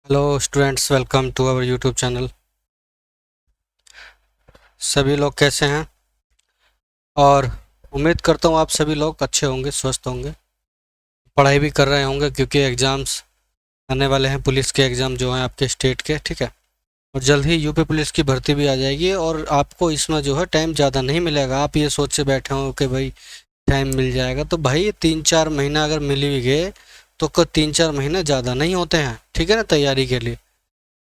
Hello students, welcome to our YouTube channel. सभी लोग कैसे हैं? और उम्मीद करता हूँ आप सभी लोग अच्छे होंगे, स्वस्थ होंगे, पढ़ाई भी कर रहे होंगे क्योंकि एग्ज़ाम्स आने वाले हैं। पुलिस के एग्ज़ाम जो हैं आपके स्टेट के, ठीक है। और जल्द ही यूपी पुलिस की भर्ती भी आ जाएगी और आपको इसमें जो है टाइम ज़्यादा नहीं मिलेगा। आप ये सोच से बैठे हो कि भाई टाइम मिल जाएगा, तो भाई 3-4 महीना अगर मिल भी गए तो 3-4 महीने ज़्यादा नहीं होते हैं, ठीक है ना, तैयारी के लिए।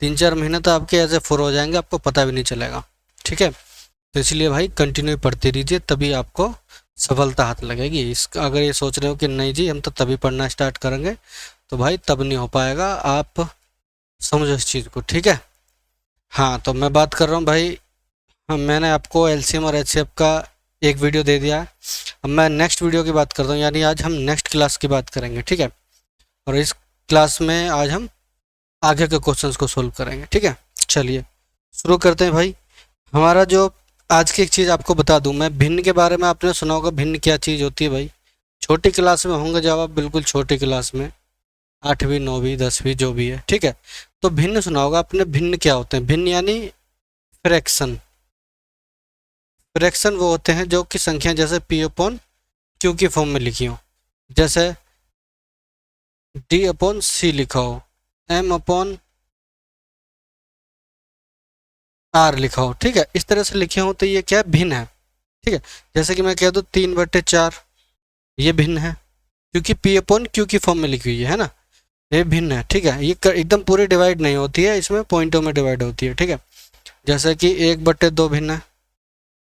3-4 महीने तो आपके ऐसे फुर हो जाएंगे, आपको पता भी नहीं चलेगा, ठीक है। तो इसलिए भाई कंटिन्यू पढ़ते रहिए, तभी आपको सफलता हाथ लगेगी। इस अगर ये सोच रहे हो कि नहीं जी हम तो तभी पढ़ना स्टार्ट करेंगे, तो भाई तब नहीं हो पाएगा। आप समझो इस चीज़ को, ठीक है। हाँ, तो मैं बात कर रहा हूँ भाई। हाँ, मैंने आपको एलसीएम और एचसीएफ का एक वीडियो दे दिया है। अब मैं नेक्स्ट वीडियो की बात करता हूँ, यानी आज हम नेक्स्ट क्लास की बात करेंगे, ठीक है। और इस क्लास में आज हम आगे के क्वेश्चंस को सोल्व करेंगे, ठीक है। चलिए शुरू करते हैं भाई। हमारा जो आज की एक चीज़ आपको बता दूं, मैं भिन्न के बारे में आपने सुना होगा। भिन्न क्या चीज़ होती है भाई? छोटी क्लास में होंगे जवाब, बिल्कुल छोटी क्लास में, 8वीं 9वीं 10वीं जो भी है, ठीक है। तो भिन्न सुना होगा आपने। भिन्न क्या होते हैं? भिन्न यानी फ्रैक्शन। फ्रैक्शन वो होते हैं जो कि संख्या जैसे पी अपॉन क्यू की फॉर्म में लिखी हो, जैसे डी अपॉन सी लिखा हो, एम अपॉन आर लिखा हो, ठीक है। इस तरह से लिखे हो तो ये क्या है? भिन्न है, ठीक है। जैसे कि मैं कह दूँ 3/4, ये भिन्न है क्योंकि पी अपॉन क्यू की फॉर्म में लिखी हुई है ना। ये भिन्न है, ठीक है। ये एकदम पूरी डिवाइड नहीं होती है, इसमें पॉइंटों में डिवाइड होती है, ठीक है। जैसे कि 1/2 भिन्न है,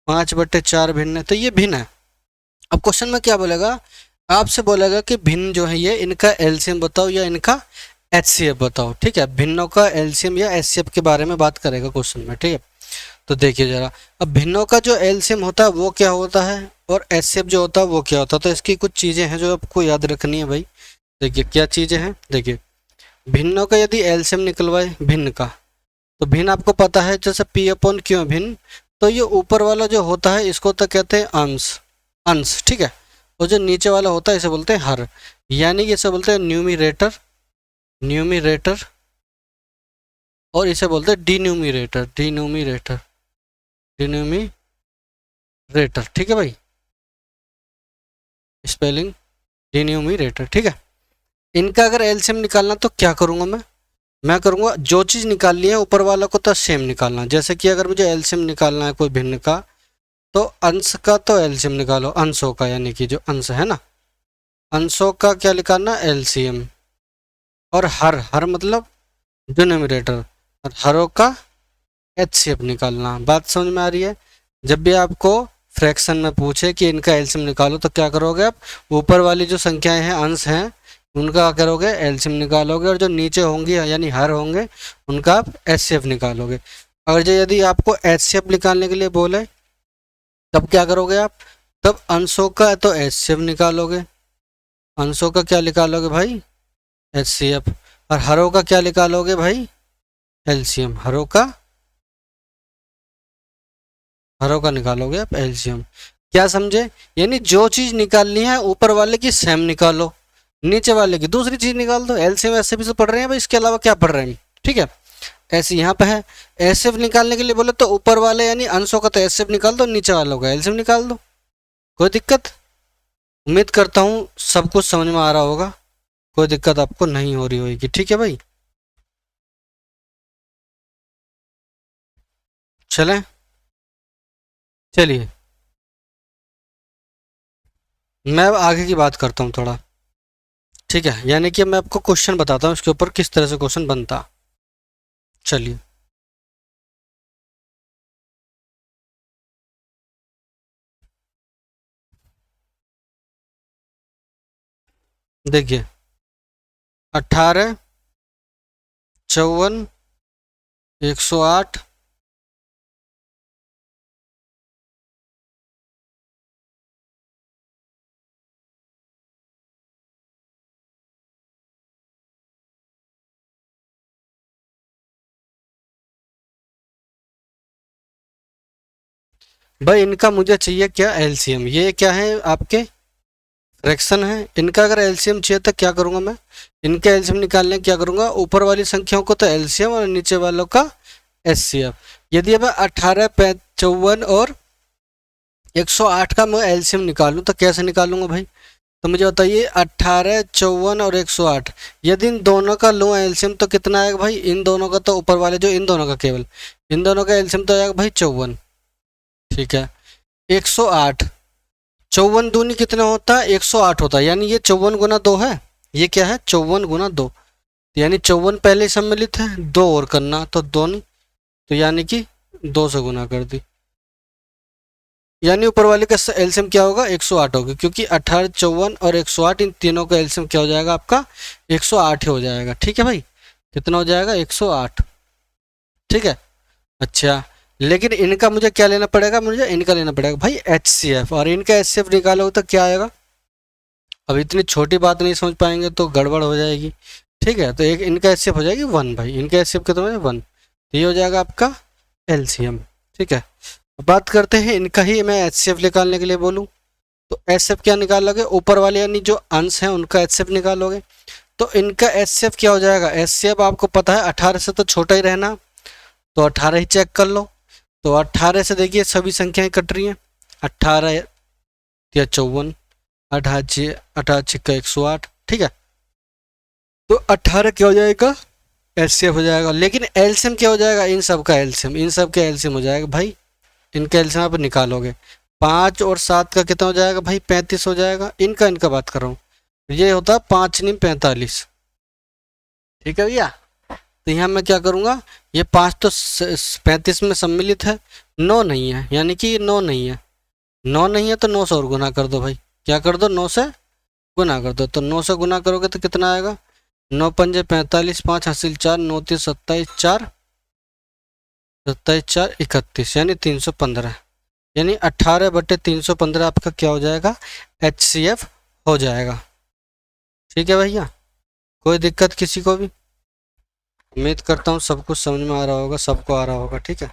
5/4 भिन्न है, तो ये भिन्न है। अब क्वेश्चन में क्या बोलेगा? आपसे बोलेगा कि भिन्न जो है ये इनका एलसीएम बताओ या इनका एचसीएफ बताओ, ठीक है। भिन्नों का एलसीएम या एचसीएफ के बारे में बात करेगा क्वेश्चन में, ठीक है। तो देखिए जरा, अब भिन्नों का जो एलसीएम होता है वो क्या होता है और एचसीएफ जो होता है वो क्या होता है, तो इसकी कुछ चीज़ें हैं जो आपको याद रखनी है भाई। देखिए क्या चीज़ें हैं। देखिए, भिन्नों का यदि एलसीएम निकलवाए भिन्न का, तो भिन्न आपको पता है जैसे पी अपॉन क्यू भिन्न, तो ये ऊपर वाला जो होता है इसको तो कहते हैं अंश, अंश, ठीक है। और जो नीचे वाला होता है इसे बोलते हैं हर, यानी कि इसे बोलते हैं न्यूमिरेटर, न्यूमिरेटर। और इसे बोलते हैं डिन्यूमिरेटर, डिन्यूमिरेटर, डिन्यूमिरेटर, ठीक है भाई। स्पेलिंग डिन्यूमिरेटर, ठीक है। इनका अगर एलसीएम निकालना तो क्या करूँगा मैं करूँगा जो चीज़ निकालनी है ऊपर वाला को तो सेम निकालना। जैसे कि अगर मुझे एलसीएम निकालना है कोई भिन्न का, तो अंश का तो एलसीएम निकालो, अंशों का, यानी कि जो अंश है ना, अंशों का क्या निकालना? एलसीएम। और हर, हर मतलब डिनोमिनेटर, और हरों का एचसीएफ निकालना। बात समझ में आ रही है? जब भी आपको फ्रैक्शन में पूछे कि इनका एलसीएम निकालो तो क्या करोगे आप? ऊपर वाली जो संख्याएं हैं, अंश हैं, उनका क्या करोगे? एलसीएम निकालोगे। और जो नीचे होंगी यानी हर होंगे, उनका आप एचसीएफ निकालोगे। और जो यदि आपको एचसीएफ निकालने के लिए बोले तब क्या करोगे आप? तब अंशों का तो एचसीएफ निकालोगे, अंशों का क्या निकालोगे भाई? एचसीएफ। और हरों का क्या निकालोगे भाई? एलसीएम। हरों का निकालोगे आप एलसीएम। क्या समझे? यानी जो चीज निकालनी है ऊपर वाले की सेम निकालो, नीचे वाले की दूसरी चीज निकाल दो। एलसीएम ऐसे भी तो पढ़ रहे हैं भाई, इसके अलावा क्या पढ़ रहे हैं, ठीक है। ऐसे यहाँ पे है, एचसीएफ निकालने के लिए बोले तो ऊपर वाले यानी अंशों का तो एचसीएफ निकाल दो, नीचे वालों का एलसीएम निकाल दो। कोई दिक्कत? उम्मीद करता हूँ सब कुछ समझ में आ रहा होगा, कोई दिक्कत आपको नहीं हो रही होगी, ठीक है भाई। चलें, चलिए मैं अब आगे की बात करता हूँ थोड़ा, ठीक है। यानी कि मैं आपको क्वेश्चन बताता हूँ इसके ऊपर किस तरह से क्वेश्चन बनता। चलिए देखिए, 18, 54, 108, भाई इनका मुझे चाहिए क्या? एलसीएम। ये क्या है आपके? फ्रैक्शन है, इनका अगर एलसीएम चाहिए तो क्या करूँगा मैं, इनका एलसीएम निकालने क्या करूँगा, ऊपर वाली संख्याओं को तो एलसीएम और नीचे वालों का एचसीएफ। यदि अब 18, 54 और 108 का मैं एलसीएम निकालूं तो कैसे निकालूंगा भाई, तो मुझे बताइए 18, 54 और 108, यदि इन दोनों का लूँ एलसीएम तो कितना आएगा भाई, इन दोनों का तो ऊपर वाले जो इन दोनों का केवल इन दोनों का एलसीएम तो आएगा भाई 54, ठीक है। 108, 54 दूनी कितना होता है, 108 होता है, यानी ये 54 × 2 है, ये क्या है 54 × 2, यानी 54 पहले सम्मिलित है, 2 और करना तो 2 नहीं, तो यानी कि 2 से गुना कर दी, यानी ऊपर वाले का एलसीएम क्या होगा 108 होगा, क्योंकि 18, 54 और 108 इन तीनों का एलसीएम क्या हो जाएगा आपका 108 हो जाएगा, ठीक है भाई, कितना हो जाएगा 108, ठीक है। अच्छा, लेकिन इनका मुझे क्या लेना पड़ेगा, मुझे इनका लेना पड़ेगा भाई एचसीएफ, और इनका एचसीएफ निकालोगे तो क्या आएगा, अब इतनी छोटी बात नहीं समझ पाएंगे तो गड़बड़ हो जाएगी, ठीक है। तो एक इनका एचसीएफ हो जाएगी 1 भाई, इनका एचसीएफ कितना है 1, तो ये हो जाएगा आपका एलसीएम, ठीक है। बात करते हैं इनका ही, मैं एचसीएफ निकालने के लिए बोलूँ तो एचसीएफ क्या निकालोगे, ऊपर वाले यानी जो अंश हैं उनका एचसीएफ निकालोगे, तो इनका एचसीएफ क्या हो जाएगा, एचसीएफ आपको पता है 18 से तो छोटा ही रहना, तो 18 ही चेक कर लो, तो 18 से देखिए सभी संख्याएं कट रही हैं, 18 या 54, 18 का 108, ठीक है, तो 18 क्या हो जाएगा एचसीएफ हो जाएगा, लेकिन एलसीएम क्या हो जाएगा, इन सब का एलसीएम, इन सब का एलसीएम हो जाएगा भाई, इनका एलसीएम आप निकालोगे, 5 और 7 का कितना हो जाएगा भाई 35 हो जाएगा, इनका बात कर रहा हूँ, ये होता है 5 × 45, ठीक है भैया। तो यहाँ मैं क्या करूँगा, ये 5 तो 35 में सम्मिलित है, 9 नहीं है, यानी कि ये 9 नहीं है, 9 नहीं है तो 9 से और गुना कर दो भाई, क्या कर दो 9 से गुना कर दो, तो 9 से गुना करोगे तो कितना आएगा, 9 पंजे 45, 5 हासिल 4, 9 3 27, 4 27, 4 31, यानी 315, यानी 18/315 आपका क्या हो जाएगा एचसीएफ हो जाएगा, ठीक है भैया। कोई दिक्कत किसी को भी, उम्मीद करता हूँ सब कुछ समझ में आ रहा होगा, सबको आ रहा होगा, ठीक है।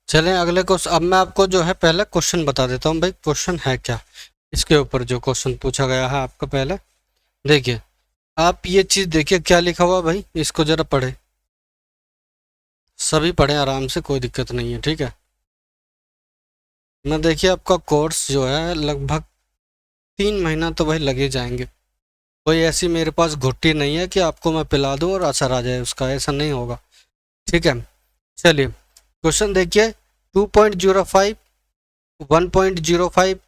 चलें अगले क्वेश्चन, अब मैं आपको जो है पहले क्वेश्चन बता देता हूँ भाई, क्वेश्चन है क्या, इसके ऊपर जो क्वेश्चन पूछा गया है आपका, पहले देखिए आप ये चीज़ देखिए क्या लिखा हुआ भाई, इसको जरा पढ़े, सभी पढ़ें आराम से, कोई दिक्कत नहीं है, ठीक है। मैं देखिए आपका कोर्स जो है लगभग 3 महीना तो भाई लगे जाएंगे, कोई ऐसी मेरे पास घुट्टी नहीं है कि आपको मैं पिला दूँ और असर आ जाए उसका, ऐसा नहीं होगा, ठीक है। चलिए क्वेश्चन देखिए, 2.05, 1.05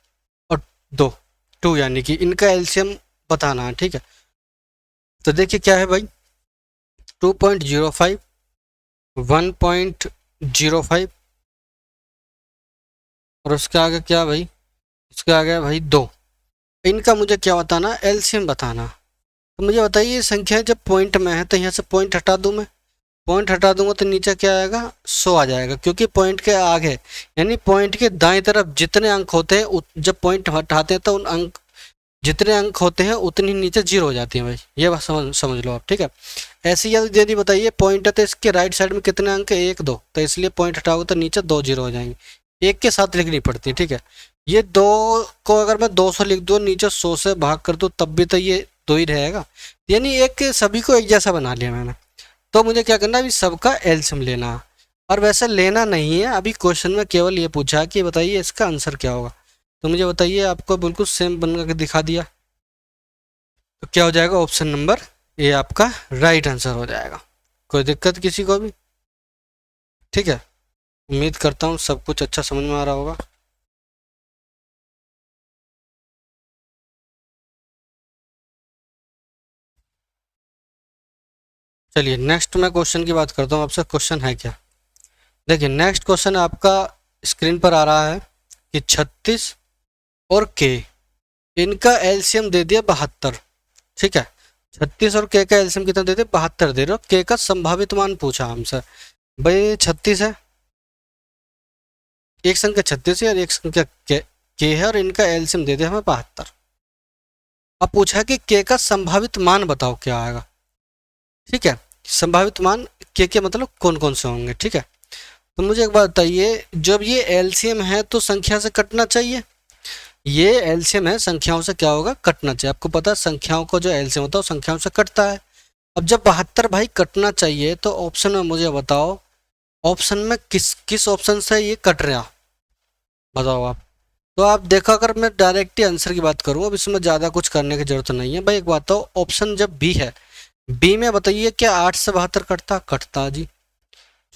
और 2 यानी कि इनका एलसीएम बताना है, ठीक है। तो देखिए क्या है भाई, 2.05, 1.05 और उसके आगे क्या भाई, उसके आगे भाई 2, इनका मुझे क्या बताना, एलसीएम बताना। तो मुझे बताइए ये संख्या जब पॉइंट में है तो यहाँ से पॉइंट हटा दूँ मैं, पॉइंट हटा दूंगा तो नीचे क्या आएगा 100 आ जाएगा, क्योंकि पॉइंट के आगे यानी पॉइंट के दाएं तरफ जितने अंक होते हैं, जब पॉइंट हटाते हैं तो उन अंक जितने अंक होते हैं उतनी नीचे जीरो हो जाती है भाई, ये बात समझ लो आप, ठीक है। ऐसे यदि बताइए पॉइंट है तो इसके राइट साइड में कितने अंक है 1 2, तो इसलिए पॉइंट हटाओगे तो नीचे 2 जीरो हो जाएंगे, एक के साथ लिखनी पड़ती है, ठीक है। ये 2 को अगर मैं 200 लिख दूँ नीचे 100 से भाग कर दूँ तब भी तो ये 2 ही रहेगा, यानी एक सभी को एक जैसा बना लिया मैंने। तो मुझे क्या करना है, अभी सबका एलसीएम लेना, और वैसे लेना नहीं है, अभी क्वेश्चन में केवल ये पूछा कि बताइए इसका आंसर क्या होगा, तो मुझे बताइए आपको बिल्कुल सेम बन के दिखा दिया, तो क्या हो जाएगा ऑप्शन नंबर ए आपका राइट आंसर हो जाएगा। कोई दिक्कत किसी को भी, ठीक है। उम्मीद करता हूँ सब कुछ अच्छा समझ में आ रहा होगा। चलिए नेक्स्ट मैं क्वेश्चन की बात करता हूँ आपसे, क्वेश्चन है क्या, देखिए नेक्स्ट क्वेश्चन आपका स्क्रीन पर आ रहा है कि 36 और के, इनका एलसीएम दे दिया 72, ठीक है। 36 और के का एलसीएम कितना दे दिया 72 दे रहे हो, के का संभावित मान पूछा हमसे, भाई 36 है, एक संख्या 36 है और एक संख्या के है और इनका एलसीएम दे दे हमें 72। अब पूछा कि के का संभावित मान बताओ क्या आएगा। ठीक है, संभावित मान के मतलब कौन कौन से होंगे। ठीक है, तो मुझे एक बात बताइए, जब ये एलसीएम है तो संख्या से कटना चाहिए। ये एलसीएम है, संख्याओं से क्या होगा, कटना चाहिए। आपको पता है संख्याओं को जो एलसीएम होता है वो संख्याओं से कटता है। अब जब 72 भाई कटना चाहिए तो ऑप्शन में मुझे बताओ, ऑप्शन में किस किस ऑप्शन से ये कट रहा, बताओ आप। तो आप देखो, अगर मैं डायरेक्ट ही आंसर की बात करूँ, अब इसमें ज़्यादा कुछ करने की जरूरत नहीं है भाई। एक बात तो ऑप्शन जब बी है, बी में बताइए क्या 8 से 72 कटता, कटता जी।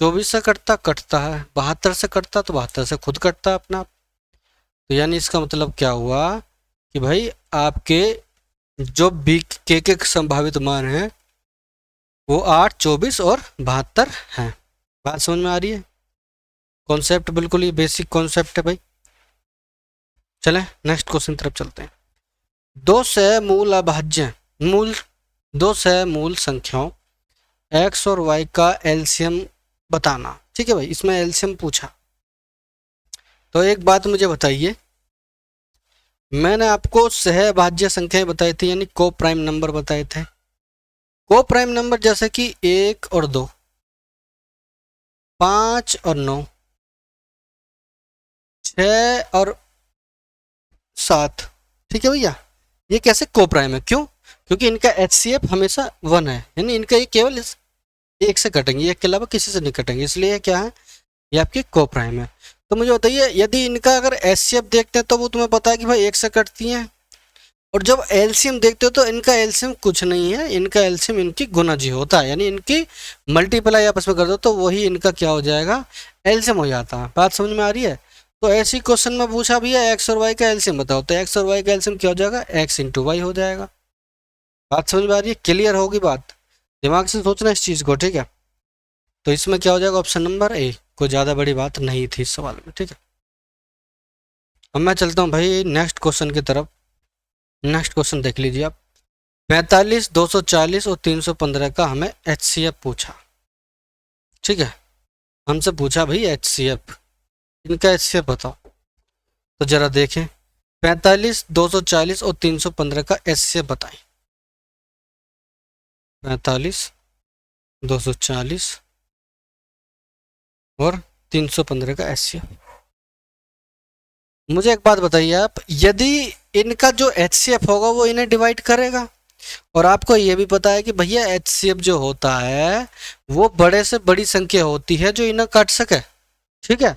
24 से कटता, कटता है। 72 से कटता तो 72 से खुद कटता है अपना। तो यानी इसका मतलब क्या हुआ कि भाई आपके जो बी के संभावित मान है वो 8, 24 और 72 हैं। बात समझ में आ रही है? कॉन्सेप्ट बिल्कुल ही बेसिक कॉन्सेप्ट है भाई। चलें नेक्स्ट क्वेश्चन तरफ चलते हैं। दो से मूल अभाज्य मूल दो से मूल संख्याओं x और y का एलसीएम बताना। ठीक है भाई, इसमें एलसीएम पूछा। तो एक बात मुझे बताइए, मैंने आपको सहभाज्य संख्याएं बताई थी, यानी को प्राइम नंबर बताए थे। को प्राइम नंबर जैसे कि 1 और 2, 5 और 9, 6 और 7। ठीक है भैया, ये कैसे को प्राइम है? क्यों? क्योंकि इनका एचसीएफ हमेशा 1 है, यानी इनका ये केवल एक से कटेंगे, एक के अलावा किसी से नहीं कटेंगे, इसलिए क्या है, ये आपकी को प्राइम है। तो मुझे बताइए, यदि इनका अगर एचसीएफ देखते हैं तो वो तुम्हें पता है कि भाई एक से कटती हैं, और जब एलसीएम देखते हो तो इनका एलसीएम कुछ नहीं है, इनका एलसीएम इनकी गुना जी होता है, यानी इनकी मल्टीप्लाई आपस में कर दो तो वही इनका क्या हो जाएगा, एलसीएम हो जाता है। बात समझ में आ रही है? तो ऐसी क्वेश्चन में पूछा भी है एक्स और वाई का एलसीएम बताओ, तो एक्स और वाई का एलसीएम क्या हो जाएगा, एक्स इंटू वाई हो जाएगा। बात समझ में आ रही है? क्लियर होगी बात? दिमाग से सोचना इस चीज़ को। ठीक है, तो इसमें क्या हो जाएगा, ऑप्शन नंबर ए। कोई ज़्यादा बड़ी बात नहीं थी इस सवाल में। ठीक है, अब मैं चलता हूँ भाई नेक्स्ट क्वेश्चन की तरफ। नेक्स्ट क्वेश्चन देख लीजिए आप। 45, 240 और 315 का हमें एचसीएफ पूछा। ठीक है, हमसे पूछा भाई एचसीएफ, इनका एचसीएफ बताओ। तो जरा देखें, 45, 240 और 315 का एचसीएफ बताएं। 45, 240 और 315 का एचसीएफ। मुझे एक बात बताइए आप, यदि इनका जो एचसीएफ होगा वो इन्हें डिवाइड करेगा, और आपको ये भी पता है कि भैया एचसीएफ जो होता है वो बड़े से बड़ी संख्या होती है जो इन्हें काट सके। ठीक है,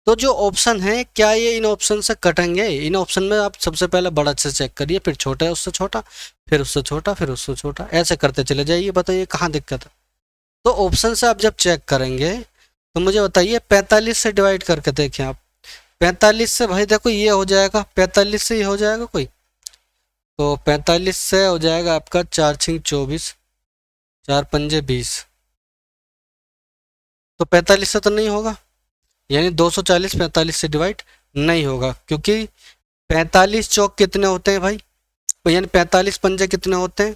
तो जो ऑप्शन है क्या ये इन ऑप्शन से कटेंगे? इन ऑप्शन में आप सबसे पहले बड़ा से चेक करिए, फिर छोटा है उससे छोटा, फिर उससे छोटा, फिर उससे छोटा, ऐसे करते चले जाइए। बताइए कहाँ दिक्कत है? तो ऑप्शन से आप जब चेक करेंगे तो मुझे बताइए 45 से डिवाइड करके देखें आप। 45 से भाई देखो ये हो जाएगा, 45 से ये हो जाएगा कोई, तो 45 से हो जाएगा आपका 4 6 24, 4 पंजे 20। तो 45 से तो नहीं होगा, यानी 240 45 से डिवाइड नहीं होगा, क्योंकि 45 चौक कितने होते हैं भाई, यानी 45 पंजे कितने होते हैं,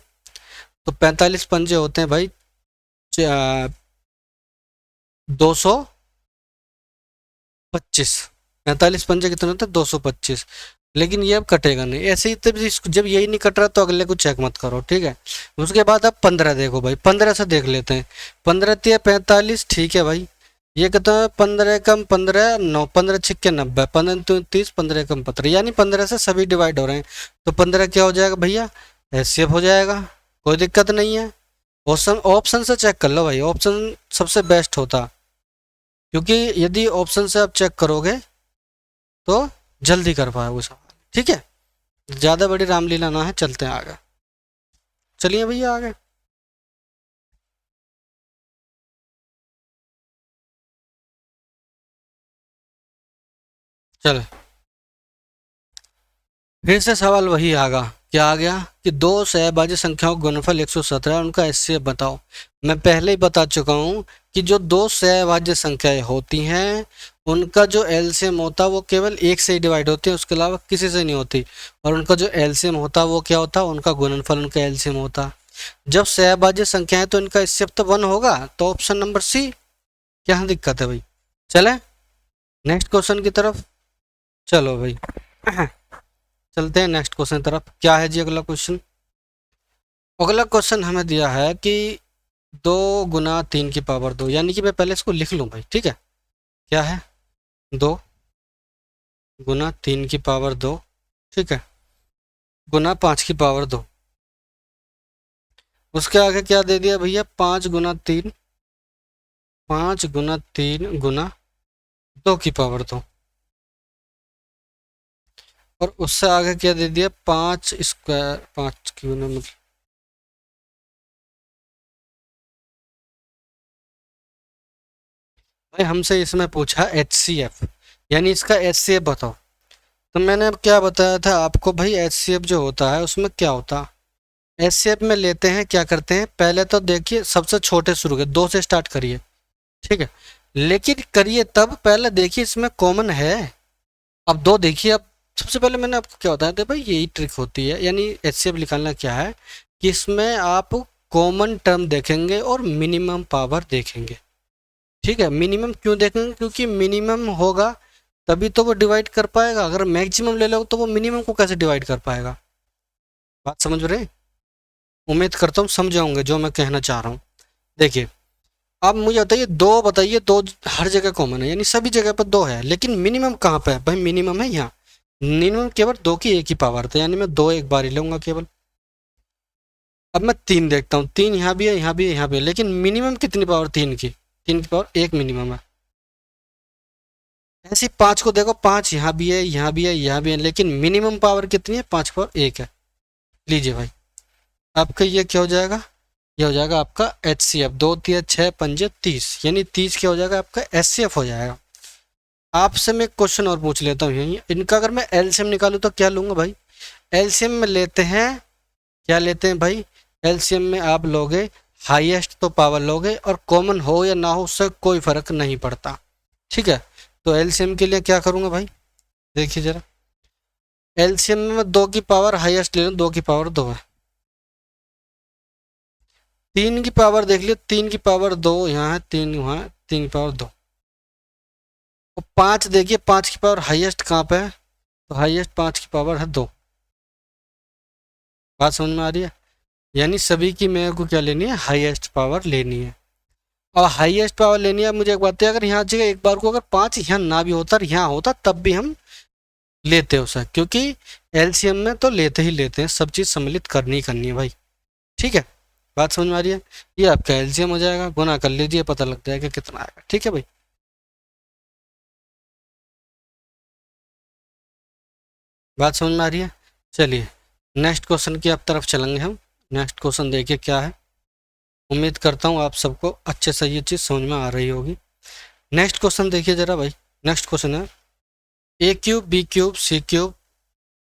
तो 45 पंजे होते हैं भाई 225। 45 पंजे कितने होते हैं, 225। लेकिन ये अब कटेगा नहीं ऐसे ही, तब जब यही नहीं कट रहा तो अगले को चेक मत करो। ठीक है, उसके बाद अब 15 देखो भाई, 15 से देख लेते हैं। 15 तिया 45, ठीक है भाई, ये कहता है 15 कम 15 9, 15 छिक्के 90, 15 30, 15 कम 15, यानी 15 से सभी डिवाइड हो रहे हैं। तो 15 क्या हो जाएगा भैया, एचसीएफ हो जाएगा, कोई दिक्कत नहीं है। ऑप्शन ऑप्शन से चेक कर लो भाई, ऑप्शन सबसे बेस्ट होता, क्योंकि यदि ऑप्शन से आप चेक करोगे तो जल्दी कर पाओगे सवाल। ठीक है, ज़्यादा बड़ी रामलीला ना है, चलते हैं आगे। चलिए भैया आगे। चलो फिर से सवाल वही आगा, क्या आ गया कि दो सहभाज्य संख्याओं का गुणनफल 117 उनका एचसीएफ बताओ। मैं पहले ही बता चुका हूँ कि जो दो सहभाज्य संख्याएं होती हैं उनका जो एलसीएम होता है वो केवल एक से ही डिवाइड होती है, उसके अलावा किसी से नहीं होती। और उनका जो एलसीएम होता है वो क्या होता है, उनका गुणनफल उनका एलसीएम होता। जब सहभाज्य संख्या है तो इनका एचसीएफ तो 1 होगा, तो ऑप्शन नंबर सी। क्या दिक्कत है भाई? चले नेक्स्ट क्वेश्चन की तरफ चलो भाई। चलते हैं नेक्स्ट क्वेश्चन की तरफ। क्या है जी अगला क्वेश्चन? अगला क्वेश्चन हमें दिया है कि 2 × 3⁻², यानी कि मैं पहले इसको लिख लूँ भाई, ठीक है। क्या है? 2 × 3⁻², ठीक है, ×5⁻²। उसके आगे क्या दे दिया भैया? 5 × 3, 5 × 3 × 2⁻²। और उससे आगे क्या दे दिया? 5² 5 क्यों ना, मतलब भाई हमसे इसमें पूछा HCF, यानी इसका HCF बताओ। तो मैंने अब क्या बताया था आपको भाई, HCF जो होता है उसमें क्या होता है? HCF में लेते हैं, क्या करते हैं, पहले तो देखिए सबसे छोटे शुरू के 2 से स्टार्ट करिए, ठीक है। लेकिन करिए तब पहले देखिए इसमें कॉमन है। अब 2 देखिए। अब सबसे पहले मैंने आपको क्या बताया था भाई, यही ट्रिक होती है, यानी HCF निकालना क्या है कि इसमें आप कॉमन टर्म देखेंगे और मिनिमम पावर देखेंगे, ठीक है। मिनिमम क्यों देखेंगे? क्योंकि मिनिमम होगा तभी तो वो डिवाइड कर पाएगा। अगर मैक्सिमम ले लो तो वो मिनिमम को कैसे डिवाइड कर पाएगा? बात समझ रहे हैं? उम्मीद करता हूँ समझाऊंगे जो मैं कहना चाह रहा हूँ। देखिए अब मुझे बताइए, 2 बताइए, 2 हर जगह कॉमन है, यानी सभी जगह पर 2 है, लेकिन मिनिमम कहाँ पे है भाई? मिनिमम है यहाँ। मिनिमम केवल 2 की एक ही पावर था, यानी मैं 2 एक बार ही लूंगा केवल। अब मैं 3 देखता हूँ, 3 यहाँ भी है, यहाँ भी है, यहाँ भी है, लेकिन मिनिमम कितनी पावर? 3 की। 3 की पावर 1 मिनिमम है। ऐसे 5 को देखो, 5 यहाँ भी है, यहाँ भी है, यहाँ भी है, लेकिन मिनिमम पावर कितनी है? 5 पावर 1 है। लीजिए भाई, आपका ये क्या हो जाएगा? ये हो जाएगा आपका HCF। 2 × 3 = 6 × 5 = 30, यानी 30 क्या हो जाएगा? आपका HCF हो जाएगा। आपसे मैं एक क्वेश्चन और पूछ लेता हूँ यही, इनका अगर मैं एलसीएम निकालूँ तो क्या लूंगा भाई? एलसीएम में लेते हैं, क्या लेते हैं भाई? एलसीएम में आप लोगे हाईएस्ट तो पावर लोगे, और कॉमन हो या ना हो उससे कोई फर्क नहीं पड़ता, ठीक है। तो एलसीएम के लिए क्या करूंगा भाई? देखिए जरा, एलसीएम में मैं 2 की पावर हाईएस्ट ले लूँ, 2 की पावर 2 है। 3 की पावर देख लियो, 3 की पावर 2 यहाँ है, 3 वहाँ है, 3 की पावर 2। और 5 देखिए, 5 की पावर हाईएस्ट कहाँ पे है? तो हाईएस्ट 5 की पावर है 2। बात समझ में आ रही है? यानी सभी की मेरे को क्या लेनी है? हाईएस्ट पावर लेनी है। और हाईएस्ट पावर लेनी है, मुझे एक बात है, अगर यहाँ जगह एक बार को अगर 5 यहाँ ना भी होता और यहाँ होता तब भी हम लेते उसे, क्योंकि एलसीएम में तो लेते ही लेते हैं, सब चीज़ सम्मिलित करनी ही करनी है भाई, ठीक है। बात समझ में आ रही है? ये आपका एलसीएम हो जाएगा, गुना कर लीजिए, पता लग जाएगा कितना आएगा, ठीक है भाई। बात समझ में आ रही है? चलिए नेक्स्ट क्वेश्चन की अब तरफ चलेंगे हम। नेक्स्ट क्वेश्चन देखिए क्या है। उम्मीद करता हूँ आप सबको अच्छे से ये चीज़ समझ में आ रही होगी। नेक्स्ट क्वेश्चन देखिए जरा भाई। नेक्स्ट क्वेश्चन है A³ B³ C³,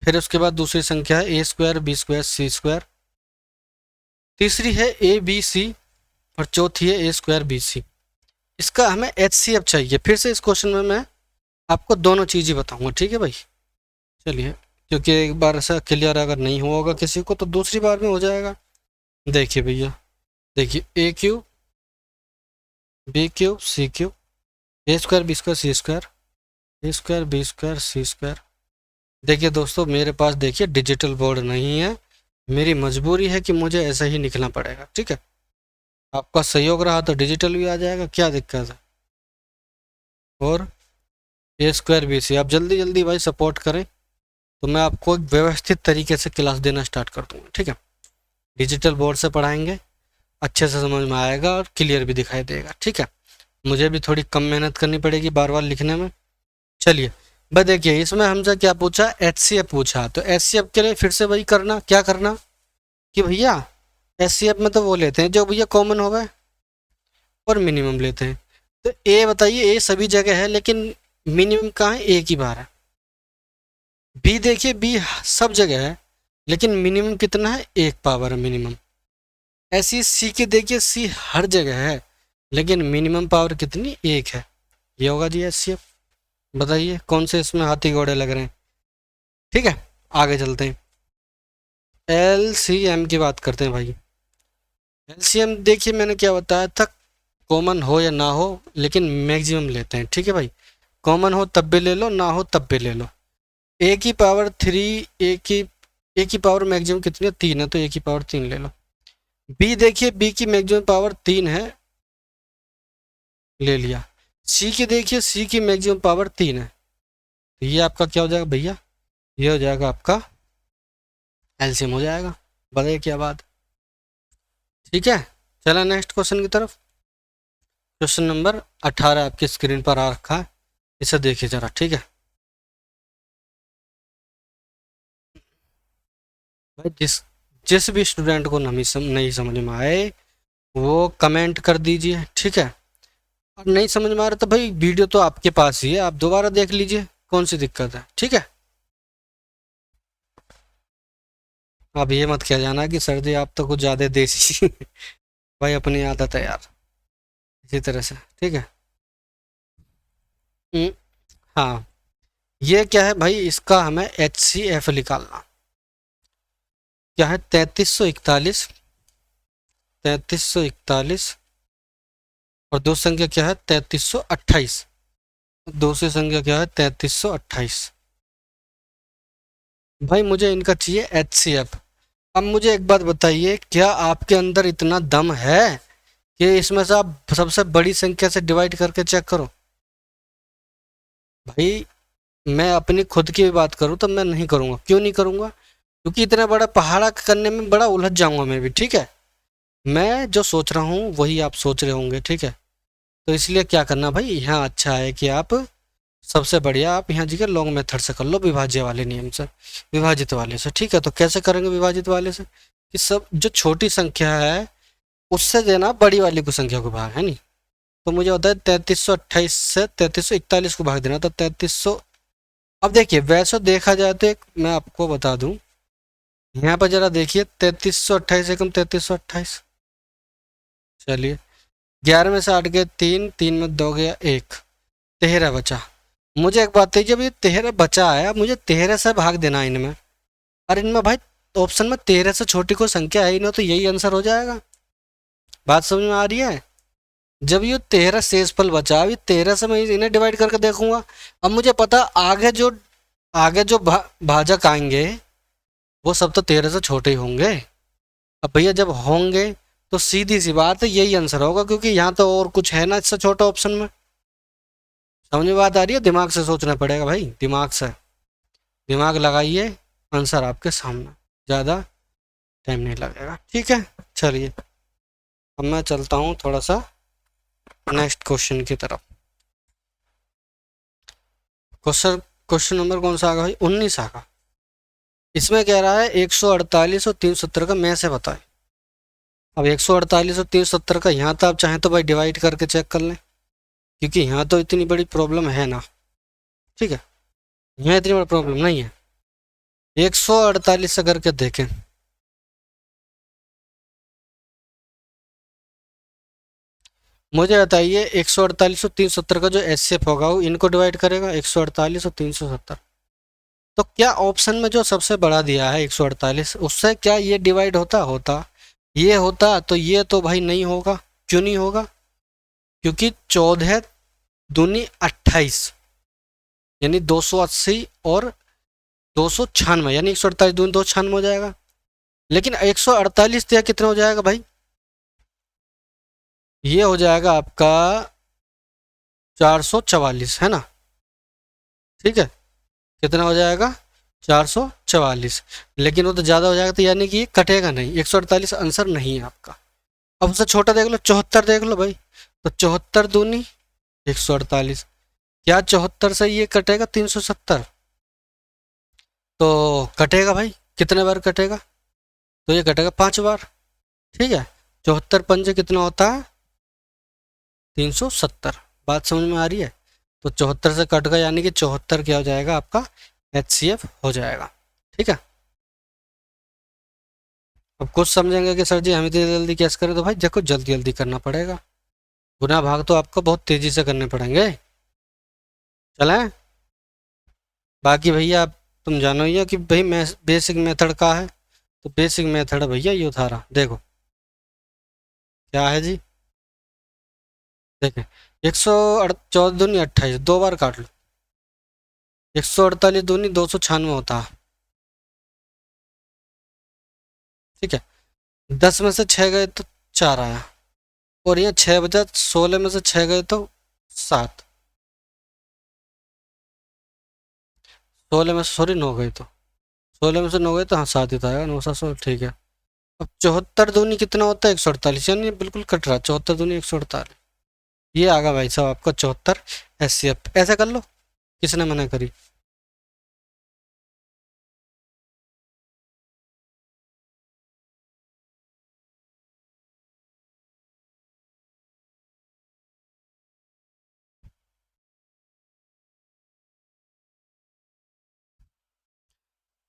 फिर उसके बाद दूसरी संख्या है A² B² C², तीसरी है ABC, और चौथी है A²BC। इसका हमें HCF चाहिए। फिर से इस क्वेश्चन में मैं आपको दोनों चीज़ ही बताऊंगा, ठीक है भाई। चलिए, क्योंकि एक बार ऐसा क्लियर अगर नहीं हुआ होगा किसी को तो दूसरी बार में हो जाएगा। देखिए भैया, देखिए A³ B³ C³ A² B² C², A² B² C²। देखिए दोस्तों, मेरे पास देखिए डिजिटल बोर्ड नहीं है, मेरी मजबूरी है कि मुझे ऐसा ही लिखना पड़ेगा, ठीक है। आपका सहयोग रहा तो डिजिटल भी आ जाएगा, क्या दिक्कत है। और A²BC, आप जल्दी जल्दी भाई सपोर्ट करें तो मैं आपको एक व्यवस्थित तरीके से क्लास देना स्टार्ट कर दूँगा, ठीक है। डिजिटल बोर्ड से पढ़ाएंगे, अच्छे से समझ में आएगा और क्लियर भी दिखाई देगा, ठीक है। मुझे भी थोड़ी कम मेहनत करनी पड़ेगी बार बार लिखने में। चलिए भाई, देखिए इसमें हमसे क्या पूछा? HCF पूछा। तो HCF के लिए फिर से वही करना, क्या करना कि भैया HCF में तो वो लेते हैं जो भैया कॉमन हो गए, और मिनिमम लेते हैं। तो ए बताइए, ए सभी जगह है लेकिन मिनिमम कहाँ है? एक ही बार है। बी देखिए, बी सब जगह है लेकिन मिनिमम कितना है? एक पावर है मिनिमम। ऐसी सी के देखिए, सी हर जगह है लेकिन मिनिमम पावर कितनी? एक है। ये होगा जी HCF। बताइए कौन से इसमें हाथी घोड़े लग रहे हैं? ठीक है, आगे चलते हैं। LCM की बात करते हैं भाई। LCM देखिए मैंने क्या बताया था, कॉमन हो या ना हो लेकिन मैक्सिमम लेते हैं, ठीक है भाई। कॉमन हो तब भी ले लो, ना हो तब भी ले लो। ए की पावर 3, ए की पावर मैक्सिमम कितनी है, 3 है, तो ए की पावर 3 ले लो। बी देखिए, बी की मैक्सिमम पावर 3 है, ले लिया। सी की देखिए, सी की मैक्सिमम पावर 3 है, तो ये आपका क्या हो जाएगा भैया, ये हो जाएगा आपका एलसीएम हो जाएगा। बताइए क्या बात। ठीक है, चला नेक्स्ट क्वेश्चन की तरफ। क्वेश्चन नंबर 18 आपकी स्क्रीन पर आ रखा है, इसे देखिए जरा। ठीक है भाई, जिस जिस भी स्टूडेंट को नहीं समझ में आए वो कमेंट कर दीजिए। ठीक है, और नहीं समझ में आ रहा तो भाई वीडियो तो आपके पास ही है, आप दोबारा देख लीजिए, कौन सी दिक्कत है। ठीक है, अब ये मत किया जाना कि सर जी आप तो कुछ ज़्यादा देसी भाई अपनी आदत है यार, इसी तरह से। ठीक है। हम्म, हाँ, ये क्या है भाई, इसका हमें HCF निकालना। क्या है, 3341, 3341, और दो संख्या क्या है, 3328। दूसरी संख्या क्या है, 3328। भाई मुझे इनका चाहिए HCF। अब मुझे एक बात बताइए, क्या आपके अंदर इतना दम है कि इसमें से आप सबसे बड़ी संख्या से डिवाइड करके चेक करो? भाई मैं अपनी खुद की भी बात करूं तो मैं नहीं करूंगा। क्यों नहीं करूंगा? क्योंकि इतना बड़ा पहाड़ा करने में बड़ा उलझ जाऊंगा मैं भी। ठीक है, मैं जो सोच रहा हूँ वही आप सोच रहे होंगे। ठीक है, तो इसलिए क्या करना भाई, यहाँ अच्छा है कि आप सबसे बढ़िया आप यहाँ जी के लॉन्ग मेथड से कर लो, विभाज्य वाले नियम से, विभाजित वाले से। ठीक है, तो कैसे करेंगे विभाजित वाले से, कि सब जो छोटी संख्या है उससे देना बड़ी वाली को संख्या को भाग, है नहीं? तो मुझे होता है 3328 से 3341 को भाग देना, तो 3300। अब देखिए वैसे देखा जाए तो मैं आपको बता दूं, यहाँ पर जरा देखिए, 3328 एकम 3328। चलिए, 11 में से 8 गए 3, 3 में 2 गया 1, 13 बचा। मुझे एक बात है, जब ये 13 बचा है, अब मुझे 13 से भाग देना है इनमें। और इनमें भाई ऑप्शन में 13 से छोटी कोई संख्या है ही ना, तो यही आंसर हो जाएगा। बात समझ में आ रही है? जब ये 13 शेषफल बचा, अभी 13 से मैं इन्हें डिवाइड करके देखूंगा। अब मुझे पता आगे जो भाजक आएंगे वो सब तो 13 से छोटे ही होंगे। अब भैया जब होंगे तो सीधी सी बात है यही आंसर होगा, क्योंकि यहाँ तो और कुछ है ना इससे छोटा ऑप्शन में। समझ में बात आ रही है? दिमाग से सोचना पड़ेगा भाई, दिमाग से, दिमाग लगाइए, आंसर आपके सामने, ज़्यादा टाइम नहीं लगेगा। ठीक है, चलिए अब मैं चलता हूँ थोड़ा सा नेक्स्ट क्वेश्चन की तरफ। क्वेश्चन नंबर कौन सा आगा भाई, 19 आगा। इसमें कह रहा है 148 और 370 का में से बताएं। अब 148 और 370 का यहाँ तो आप चाहें तो भाई डिवाइड करके चेक कर लें, क्योंकि यहाँ तो इतनी बड़ी प्रॉब्लम है ना। ठीक है, यहाँ इतनी बड़ी प्रॉब्लम नहीं है। 148 से करके देखें, मुझे बताइए 148 और 370 का जो HCF होगा वो इनको डिवाइड करेगा, 148 और 370। तो क्या ऑप्शन में जो सबसे बड़ा दिया है 148, उससे क्या ये डिवाइड होता ये होता, तो ये तो भाई नहीं होगा। क्यों नहीं होगा? क्योंकि 14 दूनी 28, यानी 280 और 296, यानी 148 दूनी 296 हो जाएगा। लेकिन 148 दिया कितना हो जाएगा भाई, ये हो जाएगा आपका 444, है ना? ठीक है, कितना हो जाएगा, 444। लेकिन वो तो ज़्यादा हो जाएगा, तो यानी कि ये कटेगा नहीं, 148 आंसर नहीं है आपका। अब उससे छोटा देख लो, 74 देख लो भाई, तो 74 दूनी 148, क्या 74 से ये कटेगा 370? तो कटेगा भाई, कितने बार कटेगा, तो ये कटेगा 5 बार। ठीक है, 74 पंजे कितना होता है, 370। बात समझ में आ रही है? तो 74 से कट गया, यानी कि 74 क्या हो जाएगा आपका, HCF हो जाएगा। ठीक है, अब कुछ समझेंगे कि सर जी हम इतनी जल्दी कैसे करें, तो भाई देखो जल्दी जल्दी करना पड़ेगा, गुना भाग तो आपको बहुत तेजी से करने पड़ेंगे। चलें, बाकी भैया आप तुम जानो ही है कि भाई बेसिक मेथड का है, तो बेसिक मेथड है भैया ये उतारा देखो क्या है जी। देखें, 114 दूनी 28, 2 बार काट लो। 148 दूनी 296 होता है। ठीक है, 10 में से 6 गए तो 4 आया, और यहाँ 6 बचा, 16 में से 6 गए तो 7, 16 में से सॉरी 9 गए तो 16 में से 9 गए तो हाँ 7 ही तो आएगा, 9 7 16, ठीक है। अब 74 दूनी कितना होता है? 148, यानी बिल्कुल कट रहा, 74 दूनी 148, ये आगा भाई साहब आपका 74 SCF। ऐसा कर लो, किसने मना करी?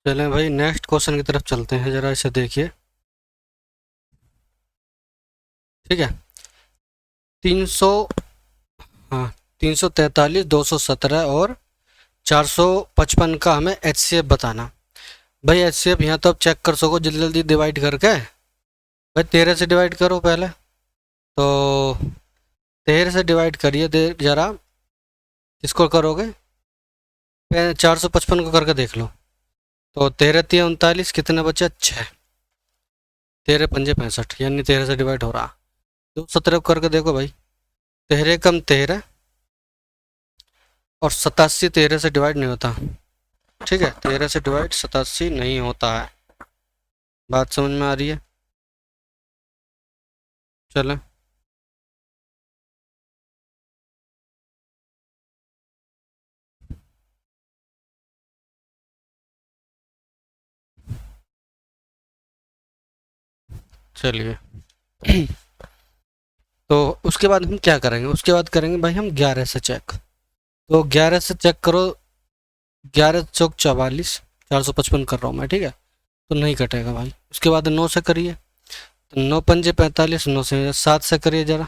चलें भाई नेक्स्ट क्वेश्चन की तरफ चलते हैं, जरा इसे देखिए। ठीक है, 300, हाँ 343, 217 और 455 का हमें HCF बताना। भाई HCF यहाँ तो आप चेक कर सको जल्दी जल्दी डिवाइड करके। भाई 13 से डिवाइड करो पहले, तो 13 से डिवाइड करिए जरा, किसको करोगे? 455 को करके देख लो। तो 13 3 39, कितने बचे? 6, 13 पंजे 65, यानी 13 से डिवाइड हो रहा। 217 को करके देखो भाई, 13 कम 13 और 87 13 से डिवाइड नहीं होता। ठीक है, 13 से डिवाइड 87 नहीं होता है। बात समझ में आ रही है? चलें, चलिए। तो उसके बाद हम क्या करेंगे? उसके बाद करेंगे भाई हम 11 से चेक। तो 11 से चेक करो, 11 चौक 44, 455 कर रहा हूँ मैं, ठीक है, तो नहीं कटेगा भाई। उसके बाद 9 से करिए, तो 9 पंजे 45, 9 से 7 से करिए जरा,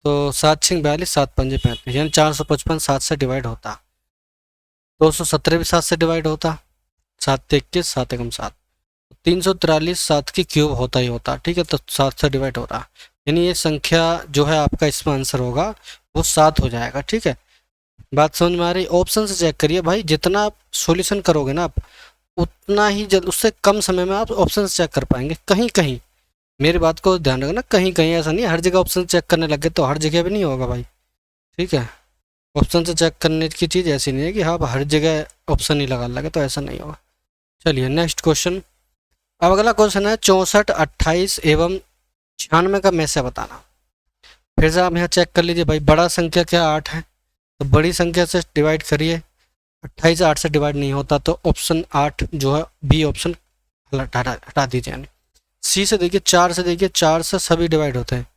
तो 7 छिंग 42, 7 पंजे 35, यानी 455 7 से डिवाइड होता। 217 भी 7 से डिवाइड होता, 7 21, 7 एकम 7, 343 7 की क्यूब होता ही होता। ठीक है, तो 7 से डिवाइड हो रहा, यानी ये संख्या जो है आपका इसमें आंसर होगा वो 7 हो जाएगा। ठीक है, बात समझ में आ रही? ऑप्शन से चेक करिए भाई, जितना आप सॉल्यूशन करोगे ना आप, उतना ही जल्द, उससे कम समय में आप ऑप्शन चेक कर पाएंगे। कहीं कहीं मेरी बात को ध्यान रखना, कहीं कहीं, ऐसा नहीं हर जगह ऑप्शन चेक करने लगे तो हर जगह भी नहीं होगा भाई। ठीक है, ऑप्शन से चेक करने की चीज़ ऐसी नहीं है कि हाँ आप हर जगह ऑप्शन ही लगा लगे, तो ऐसा नहीं होगा। चलिए नेक्स्ट क्वेश्चन। अब अगला क्वेश्चन है 64 28 एवं 96 का में से बताना। फिर से आप यहाँ चेक कर लीजिए भाई, बड़ा संख्या क्या 8 है, तो बड़ी संख्या से डिवाइड करिए। 28 8 से डिवाइड नहीं होता, तो ऑप्शन 8 जो है बी ऑप्शन हटा दीजिए। यानी सी से देखिए, 4 से देखिए, 4 से सभी डिवाइड होते हैं।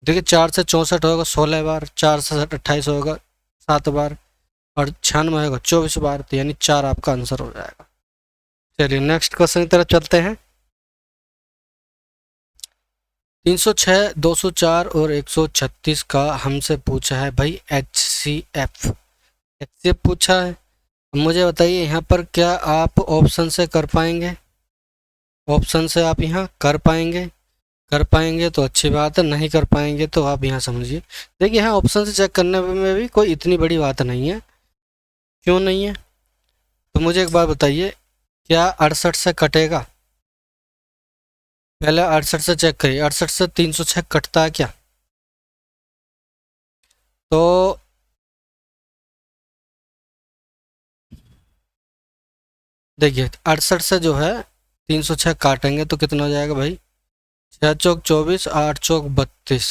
देखिए 4 से 64 होगा 16 बार, 4 से 28 होगा 7 बार, और 96 होगा 24 बार, तो यानी 4 आपका आंसर हो जाएगा। चलिए नेक्स्ट क्वेश्चन की तरफ चलते हैं। 306 204 और 136 का हमसे पूछा है भाई HCF। HCF पूछा है, मुझे बताइए यहाँ पर क्या आप ऑप्शन से कर पाएंगे? ऑप्शन से आप यहाँ कर पाएंगे? कर पाएंगे तो अच्छी बात है, नहीं कर पाएंगे तो आप यहाँ समझिए। देखिए यहाँ ऑप्शन से चेक करने में भी कोई इतनी बड़ी बात नहीं है। क्यों नहीं है? तो मुझे एक बात बताइए, क्या 68 से कटेगा? पहले 68 से चेक करिए, 68 से 306 कटता है क्या? तो देखिए 68 से जो है 306 काटेंगे तो कितना हो जाएगा भाई? 6 चौक 24, 8 चौक 32,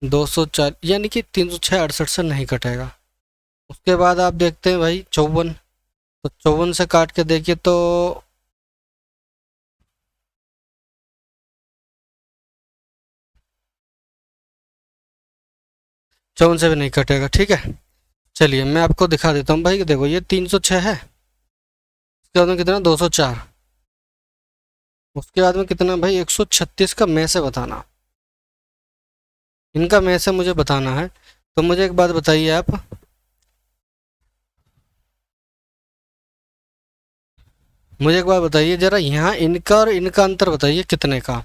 204, यानी कि 306 68 से नहीं कटेगा। उसके बाद आप देखते हैं भाई 54, तो 54 से काट के देखिए तो 54 से भी नहीं कटेगा। ठीक है, चलिए मैं आपको दिखा देता हूँ भाई कि देखो ये 306 है, उसके बाद में कितना 204, उसके बाद में कितना भाई 136 का में से बताना। इनका में से मुझे बताना है, तो मुझे एक बात बताइए आप, मुझे एक बात बताइए जरा, यहाँ इनका और इनका अंतर बताइए कितने का।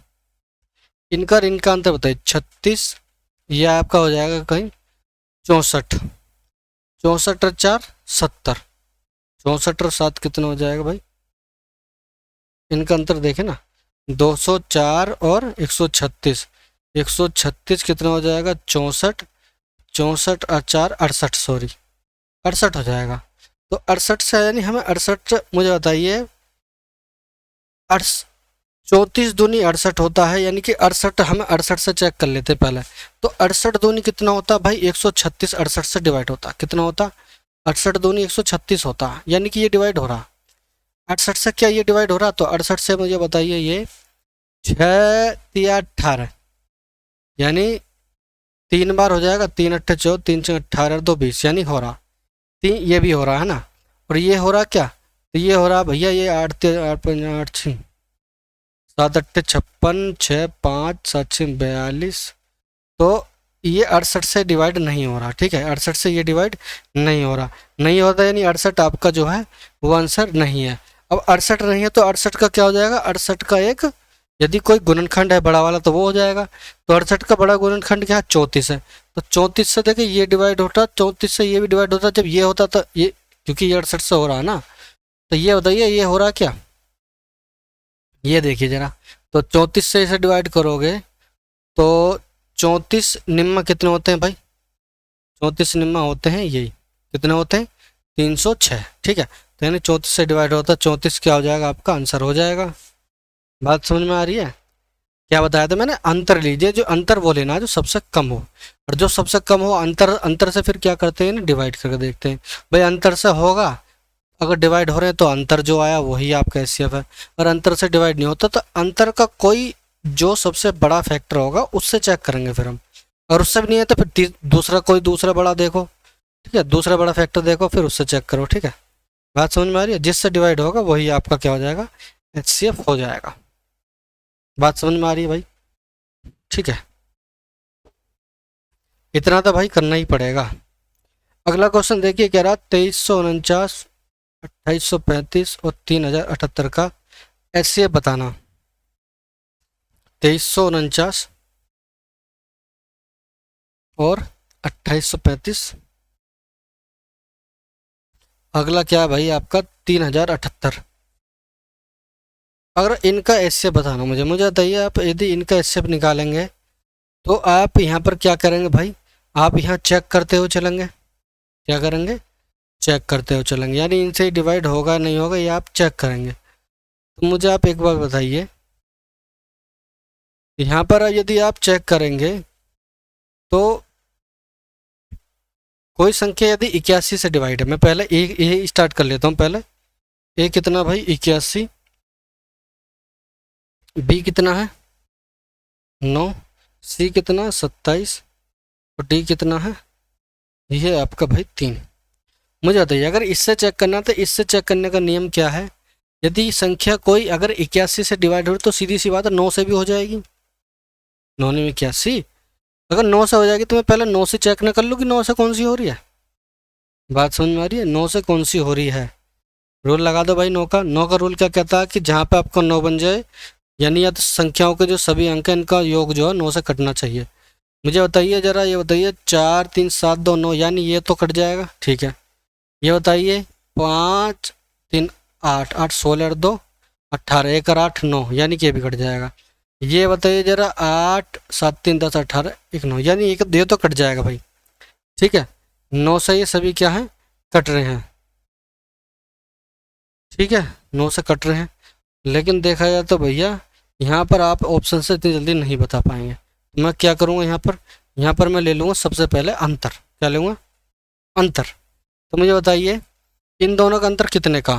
इनका और इनका अंतर बताइए 36, यह आपका हो जाएगा कहीं 64, 64 और 4 70, 64 और 7 कितना हो जाएगा भाई, इनका अंतर देखें ना, 204 और 136, 136 कितना हो जाएगा 64, 64 और 4 68, सॉरी 68 हो जाएगा। तो 68 से यानी हमें 68, मुझे बताइए 34 दूनी 68 होता है, यानी कि 68 हमें 68 से चेक कर लेते पहले। तो 68 दूनी कितना होता है भाई, 136 68 से डिवाइड होता, कितना होता, 68 दूनी 136 होता, यानी कि ये डिवाइड हो रहा 68 से, क्या ये डिवाइड हो रहा, तो 68 से मुझे बताइए ये 6 तिया 18, यानी 3 बार हो जाएगा, 3 अट्ठे 14, 3 छः 18, 2 20, यानी हो रहा 3, ये भी हो रहा है ना, और ये हो रहा क्या, तो ये हो रहा भैया ये 8 8 5 8 6 7 अट्ठे 56, 6 5 7 6 42, तो ये 68 से डिवाइड नहीं हो रहा, ठीक है, 68 से ये डिवाइड नहीं हो रहा, नहीं होता, यानी 68 आपका जो है वो आंसर नहीं है। अब 68 नहीं है तो 68 का क्या हो जाएगा, 68 का एक यदि कोई गुणनखंड है बड़ा वाला तो वो हो जाएगा, तो 68 का बड़ा गुणनखंड क्या है 34 है, तो 34 से देखिए ये डिवाइड होता, 34 से ये भी डिवाइड होता, जब ये होता तो ये, क्योंकि ये 68 से हो रहा है ना, तो ये बताइए ये हो रहा क्या, ये देखिए जरा, तो 34 से इसे डिवाइड करोगे तो 34 निम्न कितने होते हैं भाई, 34 निम्न होते हैं यही, कितने होते हैं 306, ठीक है, तो यानी 34 से डिवाइड होता है, 34 क्या हो जाएगा आपका आंसर हो जाएगा। बात समझ में आ रही है, क्या बताया था मैंने, अंतर लीजिए, जो अंतर वो लेना जो सबसे कम हो, और जो सबसे कम हो अंतर, अंतर से फिर क्या करते हैं ना, डिवाइड करके देखते हैं, भाई अंतर से होगा, अगर डिवाइड हो रहे हैं तो अंतर जो आया वही आपका एचसीएफ है, और अंतर से डिवाइड नहीं होता तो अंतर का कोई जो सबसे बड़ा फैक्टर होगा उससे चेक करेंगे फिर हम, और उससे भी नहीं है तो फिर दूसरा कोई दूसरा बड़ा देखो, ठीक है, दूसरा बड़ा फैक्टर देखो फिर उससे चेक करो, ठीक है, बात समझ में आ रही है, जिससे डिवाइड होगा वही आपका क्या हो जाएगा, एचसीएफ हो जाएगा। बात समझ में आ रही है भाई, ठीक है, इतना तो भाई करना ही पड़ेगा। अगला क्वेश्चन देखिए, कह रहा 2349, 2835 और 3078 का एचसीएफ बताना। 2349 और 2835, अगला क्या है भाई आपका 3078। अगर इनका एचसीएफ बताना मुझे बताइए आप, यदि इनका एचसीएफ निकालेंगे तो आप यहाँ पर क्या करेंगे भाई, आप यहाँ चेक करते हुए चलेंगे, क्या करेंगे, चेक करते हुए चलेंगे, यानी इनसे ही डिवाइड होगा नहीं होगा ये आप चेक करेंगे। तो मुझे आप एक बार बताइए, यहाँ पर यदि आप चेक करेंगे तो कोई संख्या यदि 81 से डिवाइड है, मैं पहले ए स्टार्ट कर लेता हूँ पहले, ए कितना भाई 81, बी कितना है 9, सी कितना 27 और डी कितना है, ये आपका भाई 3। मुझे बताइए अगर इससे चेक करना तो इससे चेक करने का नियम क्या है, यदि संख्या कोई अगर 81 से डिवाइड हो तो सीधी सी बात है 9 से भी हो जाएगी, 9 में 81, अगर 9 से हो जाएगी तो मैं पहले 9 से चेक न कर लूँ कि 9 से कौन सी हो रही है, बात समझ में आ रही है, 9 से कौन सी हो रही है, रूल लगा दो भाई 9 का। 9 का रूल क्या कहता है कि जहाँ पे आपका 9 बन जाए, यानी या तो संख्याओं के जो सभी अंक हैं इनका योग जो है 9 से कटना चाहिए। मुझे बताइए जरा, ये बताइए 4 3 7 2 9, यानी ये तो कट जाएगा, ठीक है, ये बताइए 5 3 8 8 16 और 2 18, 1 और 8 9, यानी कि ये भी कट जाएगा। ये बताइए जरा 8 7 3 10 18 1 9, यानी ये तो कट जाएगा भाई, ठीक है, 9 से ये सभी क्या हैं कट रहे हैं, ठीक है, 9 से कट रहे हैं। लेकिन देखा जाए तो भैया यहाँ पर आप ऑप्शन से इतनी जल्दी नहीं बता पाएंगे, मैं क्या करूँगा यहाँ पर मैं ले लूँगा सबसे पहले अंतर, क्या लूँगा अंतर। तो मुझे बताइए इन दोनों का अंतर कितने का,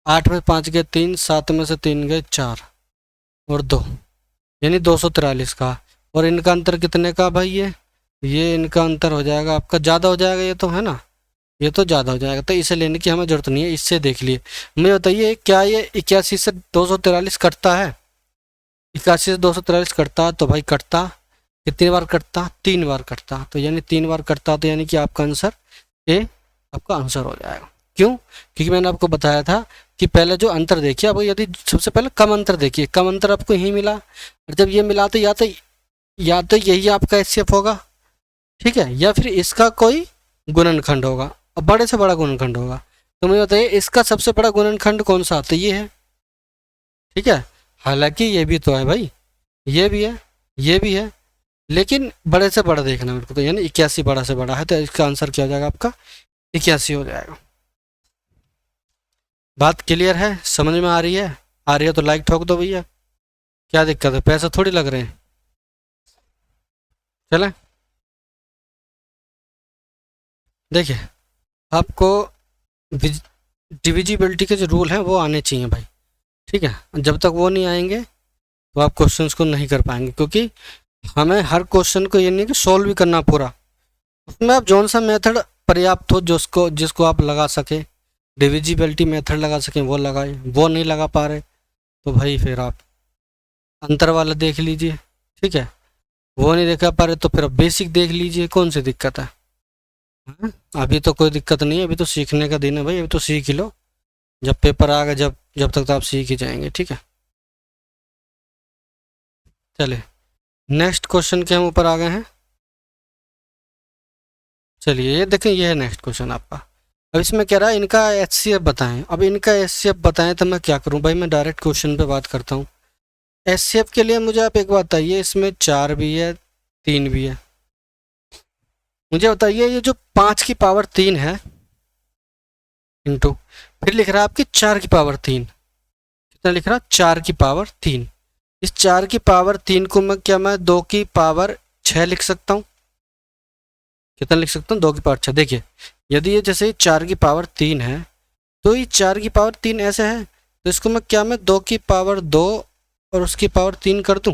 8 में 5 गए 3, 7 में से 3 गए 4 और 2, यानी 243 का, और इनका अंतर कितने का भाई, ये इनका अंतर हो जाएगा आपका ज़्यादा हो जाएगा, ये तो है ना, ये तो ज़्यादा हो जाएगा, तो इसे लेने की हमें ज़रूरत नहीं है, इससे देख लिए। मुझे बताइए क्या ये 81 से 243 कटता है, 81 से 243 कटता तो भाई कटता, कितनी बार कटता 3 बार कटता, तो यानी 3 बार कटता, तो यानी कि आपका आंसर ए आपका आंसर हो जाएगा। क्यों, क्योंकि मैंने आपको बताया था कि पहले जो अंतर देखिए, अब यदि सबसे पहले कम अंतर देखिए, कम अंतर आपको यही मिला, और जब ये मिला तो या तो यही आपका एचसीएफ होगा, ठीक है, या फिर इसका कोई गुणनखंड होगा, अब बड़े से बड़ा गुणनखंड होगा। तो मुझे बताइए इसका सबसे बड़ा गुणनखंड कौन सा, तो ये है। ठीक है, हालांकि ये भी तो है भाई, ये भी है, ये भी है, लेकिन बड़े से बड़ा देखना मेरे को, तो यानी 81 बड़ा से बड़ा है, तो इसका आंसर क्या हो जाएगा आपका, 81 हो जाएगा। बात क्लियर है, समझ में आ रही है? आ रही है तो लाइक ठोक दो भैया, क्या दिक्कत है, पैसे थोड़ी लग रहे हैं। चलें, देखिए आपको डिविजिबिलिटी के जो रूल हैं वो आने चाहिए भाई। ठीक है, जब तक वो नहीं आएंगे तो आप क्वेश्चंस को नहीं कर पाएंगे, क्योंकि हमें हर क्वेश्चन को ये नहीं कि सोल्व भी करना पूरा, उसमें आप जौन सा मेथड पर्याप्त हो जिसको जिसको आप लगा सके, डिविजिबिलिटी मेथड लगा सकें वो लगाए, वो नहीं लगा पा रहे तो भाई फिर आप अंतर वाला देख लीजिए। ठीक है, वो नहीं देखा पा रहे तो फिर आप बेसिक देख लीजिए, कौन सी दिक्कत है। हाँ? अभी तो कोई दिक्कत नहीं है, अभी तो सीखने का दिन है भाई, अभी तो सीख ही लो, जब पेपर आ गए जब जब तक तो आप सीख ही जाएंगे। ठीक है, चलिए नेक्स्ट क्वेश्चन के हम ऊपर आ गए हैं। चलिए ये देखें, ये है नेक्स्ट क्वेश्चन आपका। अब इसमें कह रहा है इनका एचसीएफ बताएं। अब इनका एचसीएफ बताएं तो मैं क्या करूं भाई, मैं डायरेक्ट क्वेश्चन पे बात करता हूं। एचसीएफ के लिए मुझे आप एक बात बताइए, इसमें 4 भी है 3 भी है, मुझे बताइए ये जो 5 की पावर 3 है इंटू, फिर लिख रहा है आपकी 4 की पावर 3, कितना लिख रहा है 4 की पावर 3। इस 4 की पावर 3 को मैं 2 की पावर 6 लिख सकता हूँ। कितना लिख सकता हूँ, 2 की पावर 6। देखिए यदि ये जैसे 4 की पावर 3 है तो ये 4 की पावर 3 ऐसे है, तो इसको मैं 2 की पावर 2 और उसकी पावर 3 कर दूं,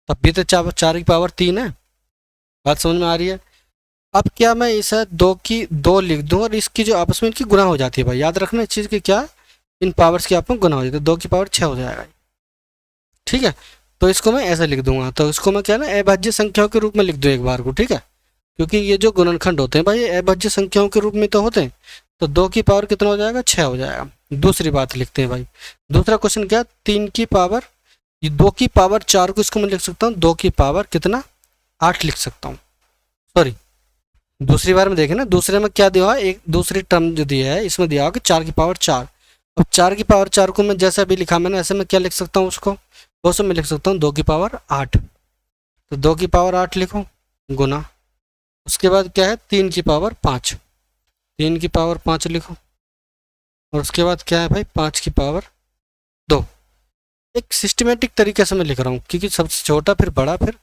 तब भी तो 4 की पावर 3 है। बात समझ में आ रही है? अब क्या मैं इसे 2 की 2 लिख दूं और इसकी जो आपस में इनकी गुणा हो जाती है भाई, याद रखना इस चीज़ की, क्या इन पावर्स की आपस में गुणा हो जाती है, 2 की पावर 6 हो जाएगा। ठीक है, तो इसको मैं ऐसे लिख दूंगा, तो इसको मैं क्या ना अभाज्य संख्याओं के रूप में लिख दूं एक बार को। ठीक है, क्योंकि ये जो गुणनखंड होते हैं भाई ये अभाज्य संख्याओं के रूप में तो होते हैं, तो 2 की पावर कितना हो जाएगा, 6 हो जाएगा। दूसरी बात लिखते हैं भाई, दूसरा क्वेश्चन क्या, 3 की पावर, ये 2 की पावर 4 को इसको मैं लिख सकता हूँ 2 की पावर कितना 8 लिख सकता हूँ। सॉरी, दूसरी बार में देखें ना, दूसरे में क्या दिया हुआ है, एक दूसरी टर्म जो दिया है इसमें दिया हुआ कि 4 की पावर 4। अब 4 की पावर 4 को मैं जैसा भी लिखा मैंने ऐसे में क्या लिख सकता हूँ उसको, वो सब मैं लिख सकता हूँ 2 की पावर 8। तो 2 की पावर 8 लिखो गुना, उसके बाद क्या है 3 की पावर 5, 3 की पावर 5 लिखो, और उसके बाद क्या है भाई 5 की पावर 2। एक सिस्टमेटिक तरीके से मैं लिख रहा हूँ, क्योंकि सबसे छोटा फिर बड़ा फिर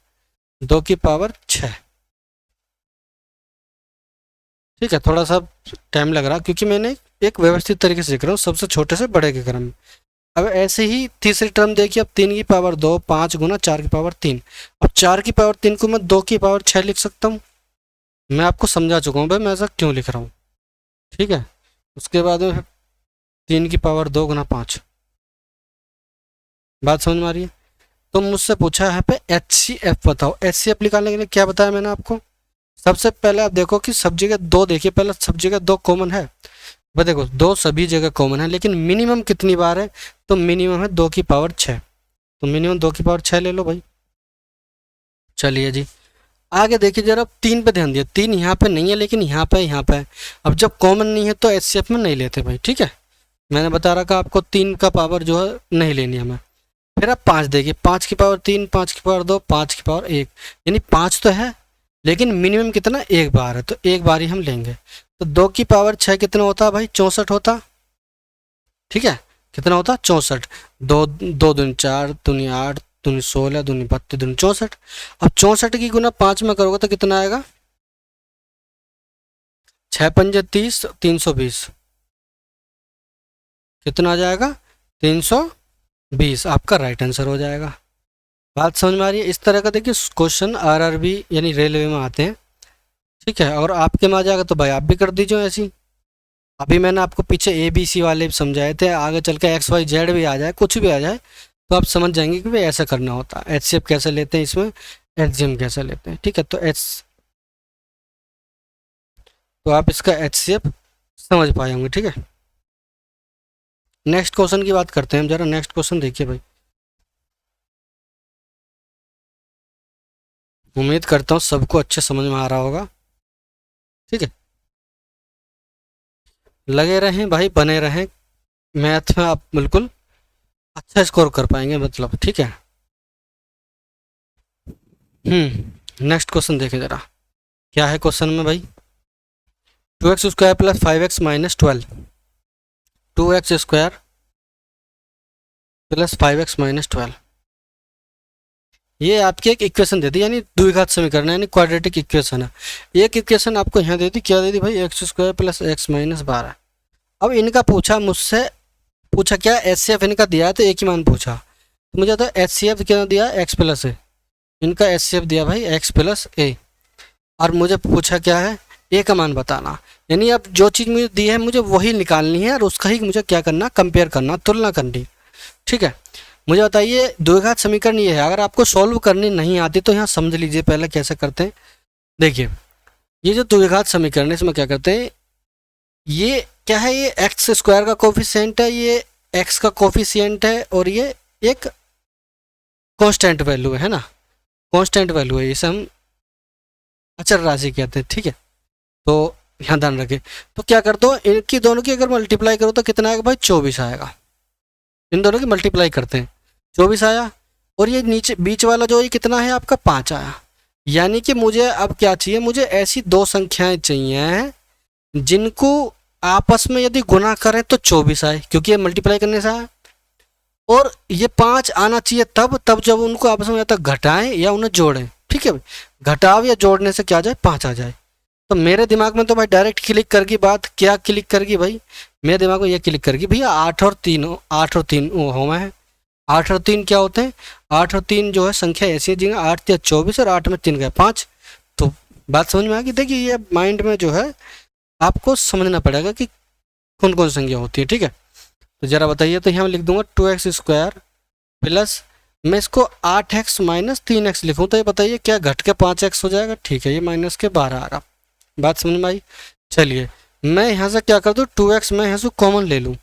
2 की पावर 6। ठीक है, थोड़ा सा टाइम लग रहा क्योंकि मैंने एक व्यवस्थित तरीके से लिख रहा हूँ सबसे छोटे से बड़े के क्रम में। अब ऐसे ही तीसरी टर्म देखिए, अब 3 की पावर 2 5 गुना 4 की पावर 3। अब 4 की पावर 3 को मैं 2 की पावर 6 लिख सकता हूँ। मैं आपको समझा चुका हूँ भाई मैं ऐसा क्यों लिख रहा हूँ। ठीक है, उसके बाद में 3 की पावर 2 गुना 5। बात समझ में आ रही है? तो मुझसे पूछा है यहाँ पे एच सी एफ बताओ। एच सी एफ निकालने के लिए क्या बताया मैंने आपको, सबसे पहले आप देखो कि सब जगह 2, देखिए पहले सब जगह 2 कॉमन है भाई, देखो 2 सभी जगह कॉमन है, लेकिन मिनिमम कितनी बार है, तो मिनिमम है 2 की पावर 6, तो मिनिमम 2 की पावर 6 ले लो भाई। चलिए जी आगे देखिए जरा, 3 पे ध्यान दिया, 3 यहाँ पे नहीं है लेकिन यहाँ पे है। अब जब कॉमन नहीं है तो एच सी एफ में नहीं लेते भाई। ठीक है, मैंने बता रखा आपको 3 का पावर जो है नहीं लेनी हमें। फिर आप 5 देखिए, 5 की पावर 3 5 की पावर 2 5 की पावर 1, यानी 5 तो है लेकिन मिनिमम कितना, एक बार है, तो एक बार ही हम लेंगे। तो 2 की पावर 6 कितना होता है भाई, 64 होता। ठीक है, कितना होता 64, 2 2 दूनी 4 दूनी 8 दूनी 16 दूनी 32 दूनी 64। अब 64 की गुना 5 में करोगे तो कितना आएगा, 6 पंजे 30 320, कितना आ जाएगा 320, आपका राइट आंसर हो जाएगा। बात समझ में आ रही है? इस तरह का देखिए क्वेश्चन आरआरबी यानी रेलवे में आते हैं। ठीक है, और आपके में आ जाएगा तो भाई आप भी कर दीजिए ऐसी। अभी मैंने आपको पीछे ए बी सी वाले समझाए थे, आगे चल के एक्स वाई जेड भी आ जाए, कुछ भी आ जाए तो आप समझ जाएंगे कि भाई ऐसा करना होता है, एच सी एफ कैसे लेते हैं इसमें, एच जी एम कैसे लेते हैं। ठीक है, तो आप इसका एच सी एफ समझ पाए होंगे। ठीक है, नेक्स्ट क्वेश्चन की बात करते हैं हम जरा। नेक्स्ट क्वेश्चन देखिए भाई, उम्मीद करता हूँ सबको अच्छे समझ में आ रहा होगा। ठीक है, लगे रहें भाई, बने रहें, मैथ में आप बिल्कुल अच्छा स्कोर कर पाएंगे मतलब। ठीक है, नेक्स्ट क्वेश्चन देखें जरा, क्या है क्वेश्चन में भाई। 2x² + 5x - 12, 2x² + 5x - 12, ये आपकी एक इक्वेशन दे दी, यानी द्विघात समीकरण है, यानी क्वाड्रेटिक इक्वेशन है। एक इक्वेशन आपको यहाँ दे दी, क्या दे दी भाई, x² + x - 12। अब इनका पूछा मुझसे, पूछा क्या, HCF इनका दिया है तो एक ही मान पूछा, तो मुझे तो HCF क्या दिया, x + a, इनका HCF दिया भाई x + a, और मुझे पूछा क्या है, ए का मान बताना। यानी अब जो चीज़ मुझे दी है मुझे वही निकालनी है और उसका ही मुझे क्या करना, कंपेयर करना, तुलना करनी। ठीक है, मुझे बताइए द्विघात समीकरण ये है, अगर आपको सॉल्व करनी नहीं आती तो यहाँ समझ लीजिए पहले कैसे करते हैं। देखिए, ये जो द्विघात समीकरण है इसमें क्या करते हैं, ये क्या है, ये x² का कोफिशिएंट है, ये x का कोफिशिएंट है, और ये एक कांस्टेंट वैल्यू है ना, कांस्टेंट वैल्यू है, इसे हम अचर राशि कहते हैं। ठीक है, तो यहाँ ध्यान रखें। तो क्या कर दो, इनकी दोनों की अगर मल्टीप्लाई करो तो कितना आएगा भाई, 24 आएगा। इन दोनों की मल्टीप्लाई करते हैं, 24 आया, और ये नीचे बीच वाला जो ये कितना है आपका, 5 आया। यानी कि मुझे अब क्या चाहिए, मुझे ऐसी दो संख्याएं चाहिए जिनको आपस में यदि गुना करें तो 24 आए, क्योंकि ये मल्टीप्लाई करने से आया, और ये 5 आना चाहिए तब जब उनको आपस में या तो घटाएं या उन्हें जोड़ें। ठीक है, घटाव या जोड़ने से क्या आ जाए, 5 आ जाए। तो मेरे दिमाग में तो भाई डायरेक्ट क्लिक कर गई बात, क्या क्लिक कर गई भाई, मेरे दिमाग में ये क्लिक कर गई भैया, 8 और 3 होमा है। 8 और 3 क्या होते हैं, 8 और 3 जो है संख्या ऐसी है जिनमें 8 या 24 और 8 में 3 गए 5। तो बात समझ में आ गई। देखिए ये माइंड में जो है आपको समझना पड़ेगा कि कौन कौन संख्या होती है। ठीक है, तो जरा बताइए, तो यहाँ लिख दूंगा 2x² प्लस, मैं इसको 8x - 3x लिखूँ तो ये बताइए क्या घट के 5x हो जाएगा। ठीक है, ये माइनस के 12 आ रहा, बात समझ में आई। चलिए मैं यहाँ से क्या कर दूँ, 2x मैं यहाँ से कॉमन ले लूँ,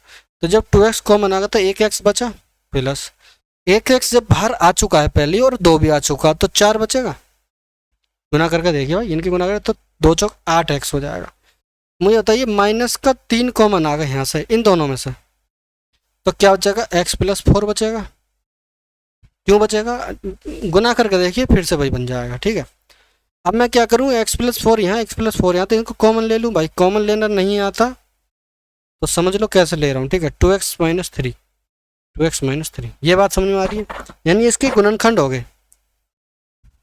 तो जब 2x कॉमन आ गया तो 1x बचा, प्लस 1x जब बाहर आ चुका है पहले और 2 भी आ चुका तो 4 बचेगा। गुना करके देखिए भाई, इनकी गुना करें तो 2 चौक 8x हो जाएगा। मुझे बताइए माइनस का 3 कॉमन आ गया यहाँ से इन दोनों में से, तो क्या बचेगा, x + 4 बचेगा। क्यों बचेगा, गुना करके देखिए फिर से भाई बन जाएगा। ठीक है, अब मैं क्या करूँ, x + 4 यहाँ, x + 4 यहाँ, तो इनको कॉमन ले लूँ भाई। कॉमन लेना नहीं आता तो समझ लो कैसे ले रहा हूँ। ठीक है, 2x - 3, 2x - 3, ये बात समझ में आ रही है। यानी इसके गुणनखंड हो गए,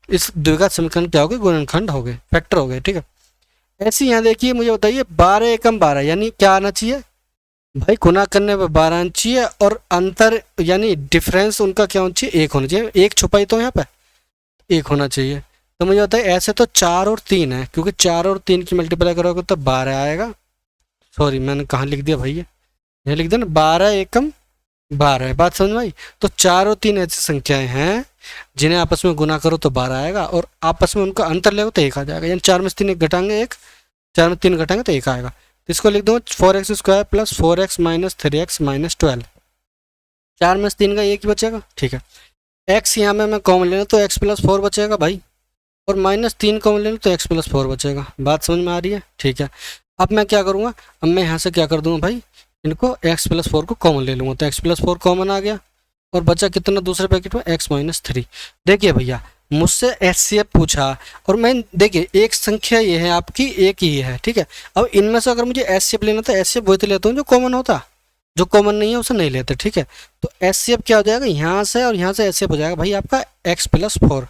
इस द्विघात समीकरण क्या हो गए, गुणनखंड हो गए, फैक्टर हो गए। ठीक है, ऐसे यहाँ देखिए, मुझे बताइए 12 एकम 12, यानी क्या आना चाहिए भाई, गुना करने पर 12 आना चाहिए, और अंतर यानी डिफरेंस उनका क्या होना चाहिए, 1 होना चाहिए। एक छुपाई तो यहाँ पे 1 होना चाहिए। तो मुझे बताइए ऐसे तो 4 और 3 है, क्योंकि 4 और 3 की मल्टीप्लाई करोगे तो 12 आएगा। सॉरी मैंने कहाँ लिख दिया भैया, ये लिख दिया ना, 12 एकम 12 है, बात समझ में आई। तो 4 और 3 ऐसी संख्याएं हैं जिन्हें आपस में गुना करो तो 12 आएगा, और आपस में उनका अंतर ले तो 1 आ जाएगा। यानी 4 में से 3 एक घटाएंगे, 1 4 में 3 घटाएंगे तो 1 आएगा। तो इसको लिख दूँ 4x² + 4x - 3x - 12, 4 में से 3 का 1 ही बचेगा। ठीक है, x यहाँ में मैं कॉमन ले लूँ तो x + 4 बचेगा भाई, और -3 कॉमन ले लूँ तो x + 4 बचेगा। बात समझ में आ रही है। ठीक है, अब मैं क्या करूँगा, अब मैं यहाँ से क्या कर दूँगा भाई, इनको x + 4 को कॉमन ले लूँगा, तो x + 4 कॉमन आ गया, और बचा कितना दूसरे पैकेट में, x - 3। देखिए भैया मुझसे HCF पूछा, और मैं देखिए एक संख्या ये है आपकी, एक ही है। ठीक है, अब इनमें से अगर मुझे HCF लेना था, HCF वही तो लेता हूँ जो कॉमन होता, जो कॉमन नहीं है उसे नहीं लेते। ठीक है, तो HCF क्या हो जाएगा, यहाँ से और यहाँ से HCF हो जाएगा भाई आपका x + 4,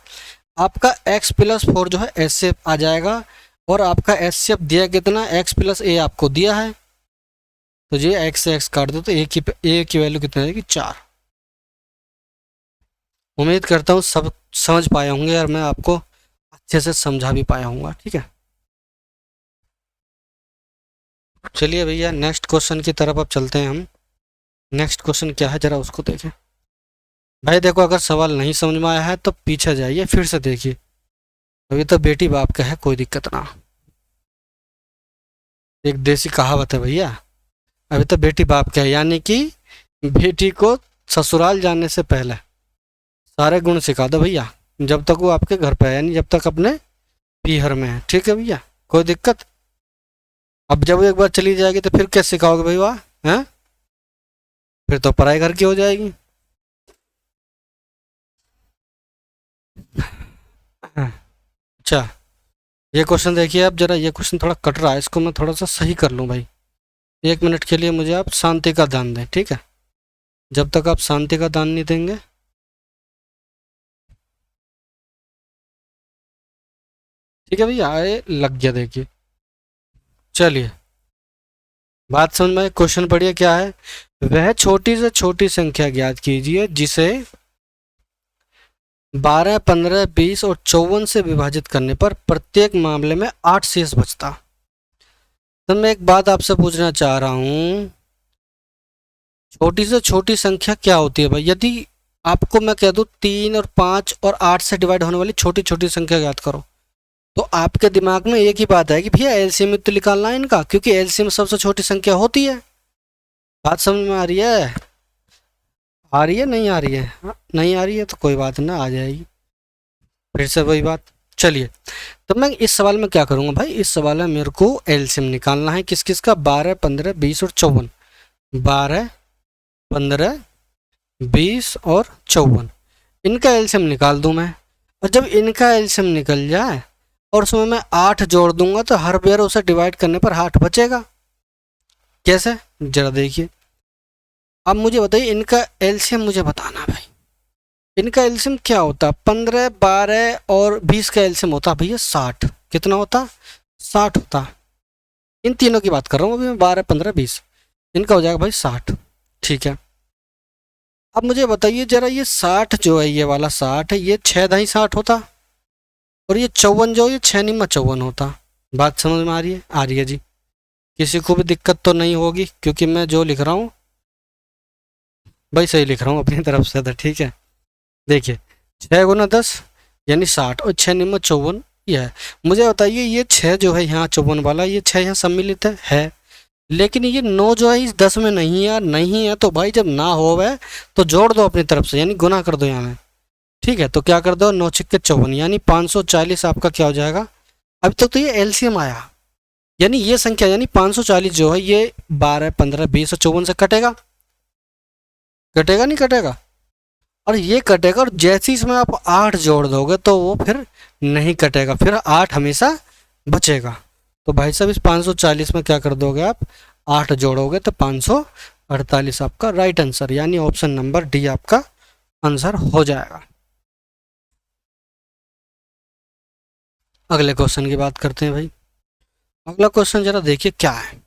आपका x + 4 जो है HCF आ जाएगा, और आपका HCF दिया कितना, x + a आपको दिया है, तो ये x से x काट दो तो a की वैल्यू कितनी आएगी, 4। उम्मीद करता हूँ सब समझ पाए होंगे और मैं आपको अच्छे से समझा भी पाया हूँगा। ठीक है, चलिए भैया नेक्स्ट क्वेश्चन की तरफ अब चलते हैं हम। नेक्स्ट क्वेश्चन क्या है जरा उसको देखें। भाई देखो, अगर सवाल नहीं समझ में आया है तो पीछे जाइए फिर से देखिए, अभी तो बेटी बाप का है, कोई दिक्कत ना। एक देसी कहावत है भैया, अभी तो बेटी बाप का है, यानी कि बेटी को ससुराल जाने से पहले सारे गुण सिखा दो भैया। जब तक वो आपके घर पे है, यानी जब तक अपने पीहर में है। ठीक है भैया, कोई दिक्कत? अब जब वो एक बार चली जाएगी तो फिर कैसे सिखाओगे भाई वाह, हैं? फिर तो पराए घर की हो जाएगी। अच्छा, ये क्वेश्चन देखिए आप जरा, ये क्वेश्चन थोड़ा कट रहा है, इसको मैं थोड़ा सा सही कर लूँ भाई। 1 मिनट के लिए मुझे आप शांति का दान दें, ठीक है? जब तक आप शांति का दान नहीं देंगे, ठीक है भैया, आए लग गया, देखिए। चलिए, बात समझ में? क्वेश्चन पढ़िए क्या है। वह छोटी से छोटी संख्या ज्ञात कीजिए जिसे 12, 15, 20 और 54 से विभाजित करने पर प्रत्येक मामले में 8 शेष बचता। तो मैं एक बात आपसे पूछना चाह रहा हूं, छोटी से छोटी संख्या क्या होती है भाई? यदि आपको मैं कह दूं 3 और 5 और 8 से डिवाइड होने वाली छोटी छोटी संख्या याद करो, तो आपके दिमाग में एक ही बात है कि भैया एलसीएम तो निकालना है इनका, क्योंकि एलसीएम सबसे छोटी संख्या होती है। बात समझ में आ रही है? आ रही है, नहीं आ रही है? हाँ, नहीं आ रही है तो कोई बात ना, आ जाएगी फिर से वही बात। चलिए, तो मैं इस सवाल में क्या करूँगा भाई, इस सवाल में मेरे को एलसीएम निकालना है किस किस का, 12, 15, 20 और 54। 12, 15, 20 और 54, इनका एलसीएम निकाल दूं मैं। और जब इनका एलसीएम निकल जाए और उसमें मैं 8 जोड़ दूंगा तो हर बार उसे डिवाइड करने पर 8 बचेगा। कैसे, जरा देखिए। अब मुझे बताइए, इनका एलसीएम मुझे बताना है भाई। इनका एलसीएम क्या होता है? 15, 12 और 20 का एलसीएम होता भैया 60। कितना होता? 60 होता। इन तीनों की बात कर रहा हूँ अभी मैं, 12, 15, 20। इनका हो जाएगा भाई 60। ठीक है, अब मुझे बताइए जरा, ये 60 जो है, ये वाला 60 है, ये 6 दही 60 होता, और ये 54 जो, ये 6 निम्मा 54 होता। बात समझ में आ रही है? आ रही है जी। किसी को भी दिक्कत तो नहीं होगी, क्योंकि मैं जो लिख रहा हूँ भाई सही लिख रहा हूँ अपनी तरफ से, तो ठीक है। देखिए, 6 गुना 10 यानी 60, और 6 निम्मा 54 ये है। मुझे बताइए, ये 6 जो है यहाँ 54 वाला, ये 6 यहाँ सम्मिलित है, लेकिन ये 9 जो है इस 10 में नहीं है। नहीं है तो भाई जब ना हो वह तो जोड़ दो अपनी तरफ से, यानी गुना कर दो यहाँ में। ठीक है, तो क्या कर दो, 9 छिक्के 54, यानी 540 आपका क्या हो जाएगा। अभी तक तो ये एलसीएम आया, यानी ये संख्या, यानी 540 जो है ये 12, 15, 20 और 54 से कटेगा। कटेगा नहीं कटेगा? और ये कटेगा, और जैसे ही इसमें आप 8 जोड़ दोगे तो वो फिर नहीं कटेगा, फिर 8 हमेशा बचेगा। तो भाई साहब इस 540 में क्या कर दोगे आप, 8 जोड़ोगे तो 548 आपका राइट आंसर, यानी ऑप्शन नंबर डी आपका आंसर हो जाएगा। अगले क्वेश्चन की बात करते हैं भाई। अगला क्वेश्चन जरा देखिए क्या है।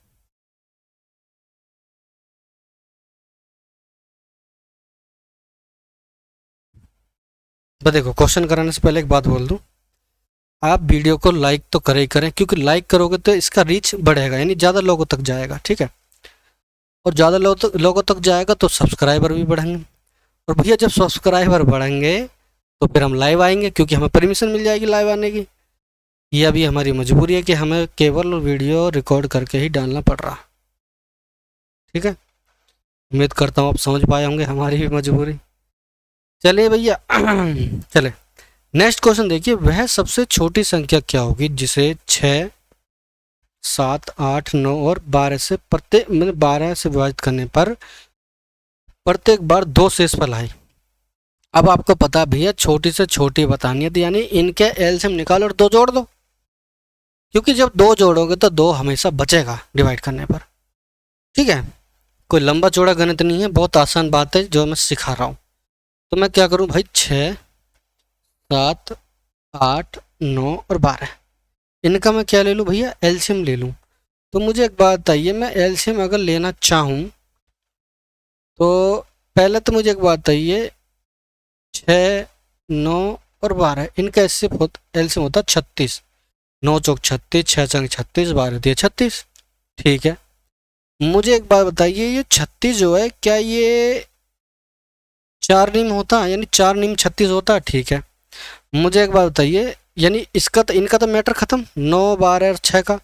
तो देखो, क्वेश्चन कराने से पहले एक बात बोल दूं, आप वीडियो को लाइक तो करें ही करें, क्योंकि लाइक करोगे तो इसका रीच बढ़ेगा, यानी ज़्यादा लोगों तक जाएगा। ठीक है, और ज़्यादा लोगों तक जाएगा तो सब्सक्राइबर भी बढ़ेंगे, और भैया जब सब्सक्राइबर बढ़ेंगे तो फिर हम लाइव आएंगे, क्योंकि हमें परमिशन मिल जाएगी लाइव आने की। ये अभी हमारी मजबूरी है कि हमें केवल वीडियो रिकॉर्ड करके ही डालना पड़ रहा। ठीक है, उम्मीद करता हूँ आप समझ पाए होंगे हमारी भी मजबूरी। चलिए भैया चले, नेक्स्ट क्वेश्चन देखिए। वह सबसे छोटी संख्या क्या होगी जिसे 6, 7, 8, 9 और 12 से प्रत्येक, मतलब 12 से विभाजित करने पर प्रत्येक बार 2 शेष फल आए। अब आपको पता भैया छोटी से छोटी बतानी है, तो यानी इनके एलसीएम निकालो और 2 जोड़ दो, क्योंकि जब 2 जोड़ोगे तो 2 हमेशा बचेगा डिवाइड करने पर। ठीक है, कोई लंबा चौड़ा गणित नहीं है, बहुत आसान बात है जो मैं सिखा रहा हूँ। तो मैं क्या करूँ भाई, 6, 7, 8, 9 और 12, इनका मैं क्या ले लूँ भैया, एलसीएम ले लूँ। तो मुझे एक बात बताइए, मैं एलसीएम अगर लेना चाहूँ तो पहले तो मुझे एक बात बताइए, 6, 9 और 12, इनका एलसीएम होता 36। 9 चौक 36, 6 चौक 36, 12 दिए 36। ठीक है, मुझे एक बात बताइए, ये 36 जो है क्या ये 4 नीम होता है, यानी 4 नीम 36 होता है? ठीक है, मुझे एक बात बताइए, यानी इसका तो इनका तो मैटर खत्म, 9, 12 और 6 का,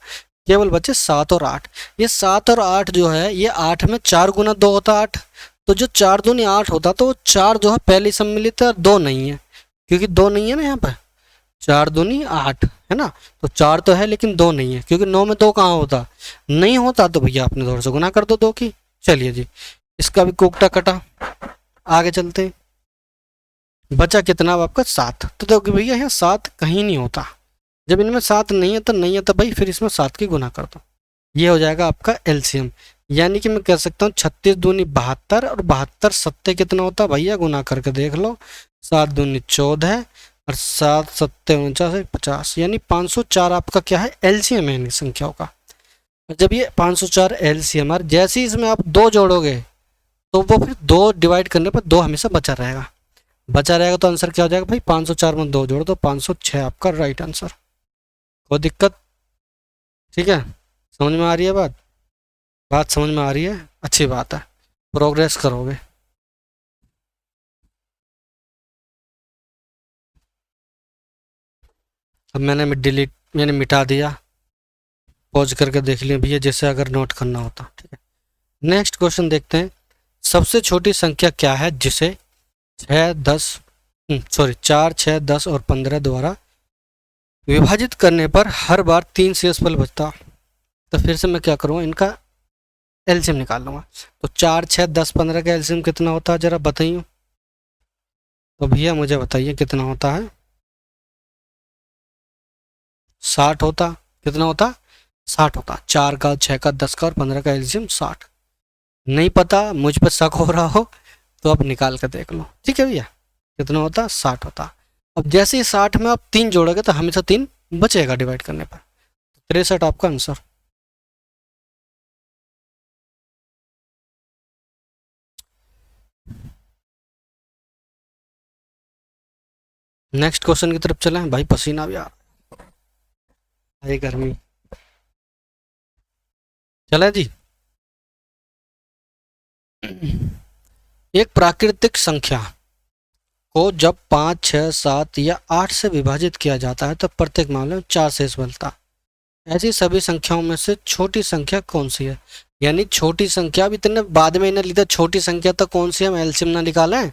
केवल बचे 7 और 8। ये 7 और 8 जो है, ये 8 में 4 गुना 2 होता 8, तो जो 4 दूनी 8 होता, तो 4 जो है पहले सम्मिलित है और 2 नहीं है, क्योंकि दो नहीं है ना यहाँ पर, 4 दूनी 8 है ना, तो 4 तो है लेकिन 2 नहीं है, क्योंकि 9 में 2 कहाँ होता, नहीं होता, तो भैया अपने दौर से गुना कर दो 2 की। चलिए जी, इसका भी कोकटा कटा। आगे चलते हैं, बचा कितना अब आपका 7। तो देखो भैया यहाँ 7 कहीं नहीं होता, जब इनमें 7 नहीं है तो नहीं है, तो भाई फिर इसमें 7 की गुना कर दो, ये हो जाएगा आपका एलसीएम। यानी कि मैं कह सकता हूँ 36 दूनी 72, और 72 सत्ते कितना होता है भैया, गुना करके देख लो, 7 दूनी 14 और 7 सत्ते 49 50, यानी 504 आपका क्या है, एलसीएम है इन संख्याओं का। जब ये 504 एलसीएम है, जैसे ही इसमें आप 2 जोड़ोगे तो वो फिर 2 डिवाइड करने पर 2 हमेशा बचा रहेगा, बचा रहेगा तो आंसर क्या हो जाएगा भाई, 504 में 2 जोड़ दो, 506 आपका राइट आंसर। कोई दिक्कत? ठीक है, समझ में आ रही है बात? बात समझ में आ रही है, अच्छी बात है, प्रोग्रेस करोगे। अब मैंने मिटा दिया, पॉज करके देख लिया भैया, जैसे अगर नोट करना होता। ठीक है, नेक्स्ट क्वेश्चन देखते हैं। सबसे छोटी संख्या क्या है जिसे 4 6 10 और 15 द्वारा विभाजित करने पर हर बार 3 शेषफल बचता? तो फिर से मैं क्या करूँगा, इनका एलसीएम निकाल लूँगा। तो 4 6 10 15 का एलसीएम कितना होता है जरा बताइए, तो भैया मुझे बताइए कितना होता है। 60 होता, कितना होता, 60 होता। 4 का 6 का 10 का और 15 का एलसीएम 60। नहीं पता, मुझ पर शक हो रहा हो तो आप निकाल कर देख लो। ठीक है भैया, कितना होता, 60 होता। अब जैसे ही 60 में आप 3 जोड़ोगे तो हमेशा 3 बचेगा डिवाइड करने पर, 63 आपका आंसर। नेक्स्ट क्वेश्चन की तरफ चलें भाई, पसीना भी आ रहा है, गर्मी। चले जी। एक प्राकृतिक संख्या को जब 5 6 7 या 8 से विभाजित किया जाता है तो प्रत्येक मामले में 4 शेष बचता। ऐसी सभी संख्याओं में से छोटी संख्या कौन सी है? यानी छोटी संख्या भी इतने बाद में इन्हें लिखा, छोटी संख्या तो कौन सी है, हम एलसीएम ना निकालें,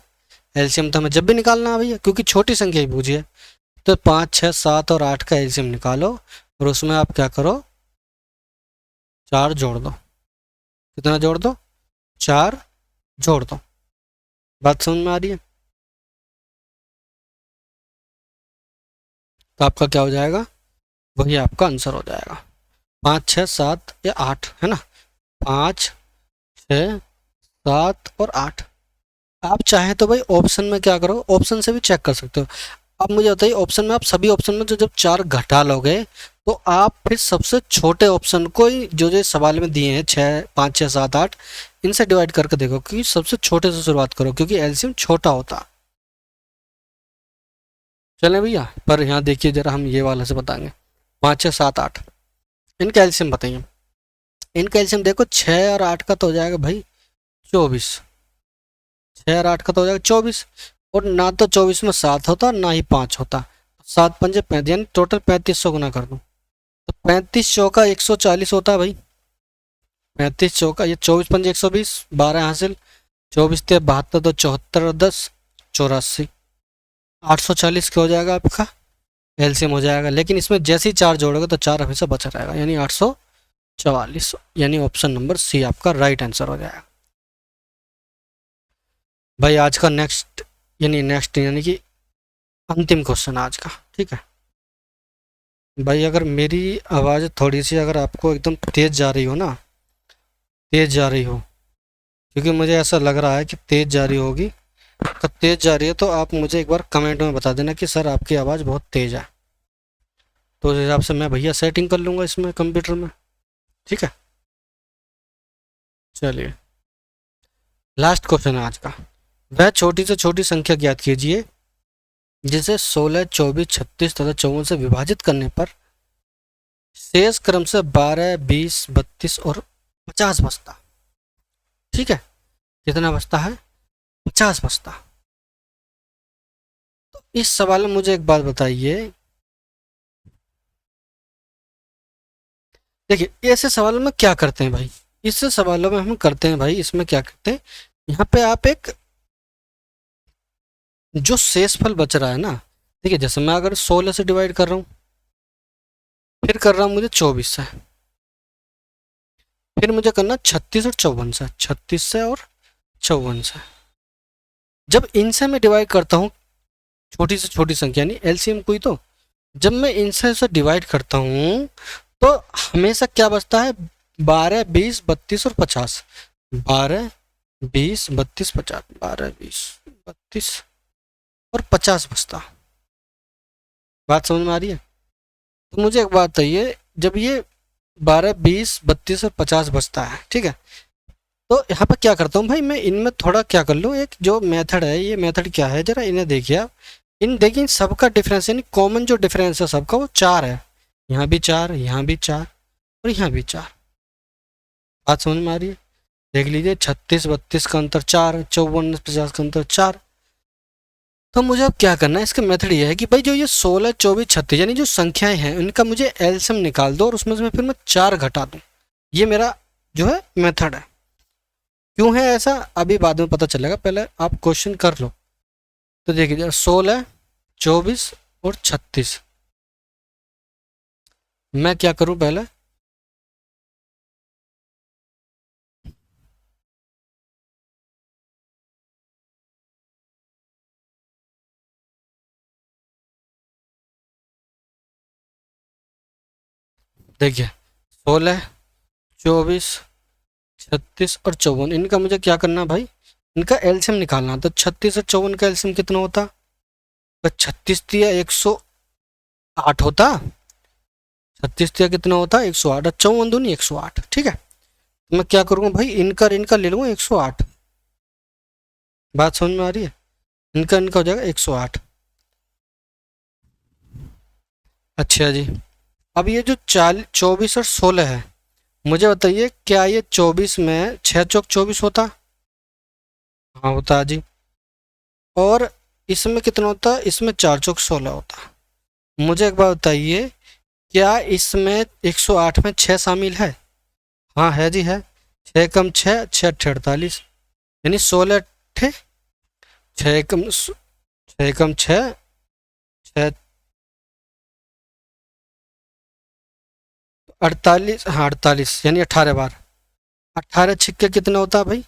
एलसीएम तो हमें जब भी निकालना है भैया, क्योंकि छोटी संख्या ही पूछी है। तो 5 6 7 और 8 का एलसीएम निकालो और उसमें आप क्या करो, 4 जोड़ दो। कितना जोड़ दो, 4 जोड़ दो। बात समझ में आ रही है? तो आपका क्या हो जाएगा, वही आपका आंसर हो जाएगा। 5 6 7 या 8 है ना, 5 6 7 और 8। आप चाहें तो भाई ऑप्शन में क्या करो, ऑप्शन से भी चेक कर सकते हो। अब मुझे बताइए, ऑप्शन में आप सभी ऑप्शन में जो जब 4 घटा लोगे तो आप फिर सबसे छोटे ऑप्शन को ही जो जो सवाल में दिए हैं 6 5 6 7 8, इनसे डिवाइड करके देखो, क्योंकि सबसे छोटे से शुरुआत करो, क्योंकि एलसीएम छोटा होता। चलें भैया, पर यहाँ देखिए जरा, हम ये वाला से बताएंगे 5 6 7 8, इनका एलसीएम बताइए। इनका एलसीएम देखो, 6 और 8 का तो हो जाएगा भाई 24, 6 और 8 का तो हो जाएगा 24, और ना तो 24 में 7 होता ना ही 5 होता, 7 पंजे 35, यानी टोटल 3500 गुना कर दूँ तो 35 चौका 140 होता है भाई, 35 चौका, ये 24 पंजे 120, 12 हासिल, 24 ते 72, तो 74 और 10 84, 840 क्या हो जाएगा आपका एलसीएम हो जाएगा। लेकिन इसमें जैसे ही 4 जोड़ोगे तो 4 हमेशा बचा रहेगा, यानी 844, यानी ऑप्शन नंबर सी आपका राइट आंसर हो जाएगा। भाई आज का नेक्स्ट यानी कि अंतिम क्वेश्चन आज का। ठीक है भाई, अगर मेरी आवाज़ थोड़ी सी अगर आपको एकदम तेज़ जा रही हो ना, तेज़ जा रही हो, क्योंकि मुझे ऐसा लग रहा है कि तेज़ जा रही होगी, तो तेज़ जा रही है तो आप मुझे एक बार कमेंट में बता देना कि सर आपकी आवाज़ बहुत तेज़ है, तो उस हिसाब से मैं भैया सेटिंग कर लूँगा इसमें कंप्यूटर में। ठीक है, चलिए लास्ट क्वेश्चन है आज का। वह छोटी से छोटी संख्या ज्ञात कीजिए जिसे 16 24 36 तथा 54 से विभाजित करने पर शेष क्रम से 12 20 32 और 50 बचता। ठीक है, कितना बचता है, 50 बचता। तो इस सवाल में मुझे एक बात बताइए, देखिए ऐसे सवालों में क्या करते हैं भाई, इससे सवालों में हम करते हैं भाई, इसमें क्या करते हैं, यहाँ पे आप एक जो शेषफल बच रहा है ना, ठीक है, जैसे मैं अगर 16 से डिवाइड कर रहा हूँ, फिर कर रहा हूँ मुझे 24 से, फिर मुझे करना 36 और 54 से, 36 से और 54 से। जब इनसे मैं डिवाइड करता हूँ छोटी से छोटी संख्या यानी एलसीएम कोई, तो जब मैं इनसे से डिवाइड करता हूँ तो हमेशा क्या बचता है, 12, 20, 32 और 50। 12, 20, 32, 50, 12, 20, 32 और 50 बचता। बात समझ में आ रही है? तो मुझे एक बात बताइए, जब ये 12, 20, 32 और 50 बचता है, ठीक है, तो यहाँ पर क्या करता हूँ भाई, मैं इनमें थोड़ा क्या कर लूँ, एक जो मेथड है, ये मेथड क्या है जरा इन्हें देखिए आप। इन देखिए सबका डिफरेंस यानी कॉमन जो डिफरेंस है सबका वो 4 है। यहाँ भी 4, यहाँ भी 4 और यहाँ भी 4। बात समझ में आ रही है? देख लीजिए 36, 32 का अंतर 4, 54, 50 का अंतर 4। तो मुझे अब क्या करना है, इसका मेथड ये है कि भाई जो ये 16, 24, 36 यानी जो संख्याएं हैं उनका मुझे एलसीएम निकाल दो और उसमें से फिर मैं 4 घटा दूँ। ये मेरा जो है मेथड है। क्यों है ऐसा अभी बाद में पता चलेगा, पहले आप क्वेश्चन कर लो। तो देखिए 16, 24 और 36, मैं क्या करूं पहले, देखिए 16, 24, 36 और 54 इनका मुझे क्या करना भाई, इनका एलसीएम निकालना। तो 36 और 54 का एलसीएम कितना होता, बस 36 दिया 108 होता, 36 दिया कितना होता 108, 54 दूनी 108। ठीक है, तो मैं क्या करूँगा भाई, इनका इनका ले लूँगा 108। बात समझ में आ रही है? इनका इनका हो जाएगा 108। अच्छा जी, अब ये जो 24 और 16 है, मुझे बताइए क्या ये 24 में 6 चौक 24 होता? हाँ होता जी। और इसमें कितना होता, इसमें 4 चौक 16 होता। मुझे एक बात बताइए, क्या इसमें 108 में 6 शामिल है? हाँ है जी है। 6 कम 6, 6 अट्ठे 48 यानी 16 अट्ठे 6 कम 6 कम 6, 6 48, हाँ 48 यानी 18 बार। 18 छिक्के कितना होता है भाई,